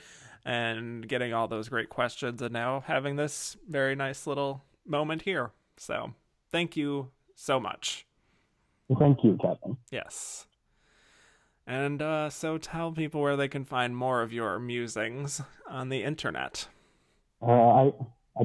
and getting all those great questions, and now having this very nice little moment here. So thank you so much. Thank you, Kevin. Yes. And so tell people where they can find more of your musings on the internet. I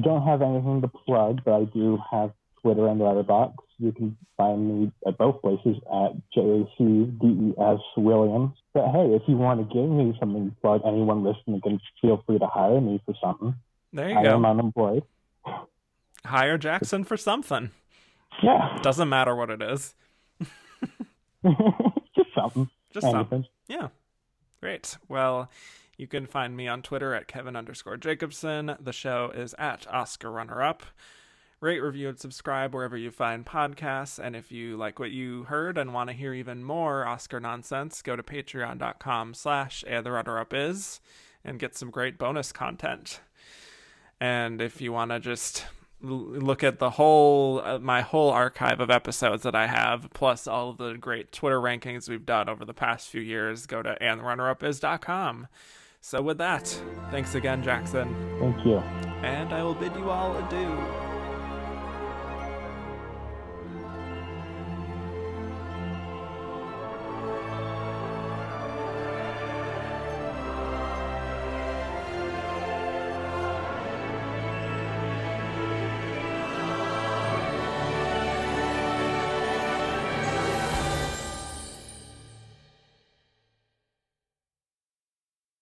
don't have anything to plug, but I do have Twitter and Letterboxd. You can find me at both places at JACDES Williams. But hey, if you want to give me something to plug, anyone listening can feel free to hire me for something. There you go. I am unemployed. Hire Jackson for something. Yeah. Doesn't matter what it is. Just something. Just something. Yeah. Great. Well, you can find me on Twitter at Kevin_Jacobson. The show is at Oscar Runner Up. Rate, review, and subscribe wherever you find podcasts. And if you like what you heard and want to hear even more Oscar nonsense, go to patreon.com/andtherunnerup and get some great bonus content. And if you want to just look at the whole my whole archive of episodes that I have, plus all of the great Twitter rankings we've done over the past few years, go to andtherunnerup.com. So with that, thanks again, Jackson. Thank you. And I will bid you all adieu.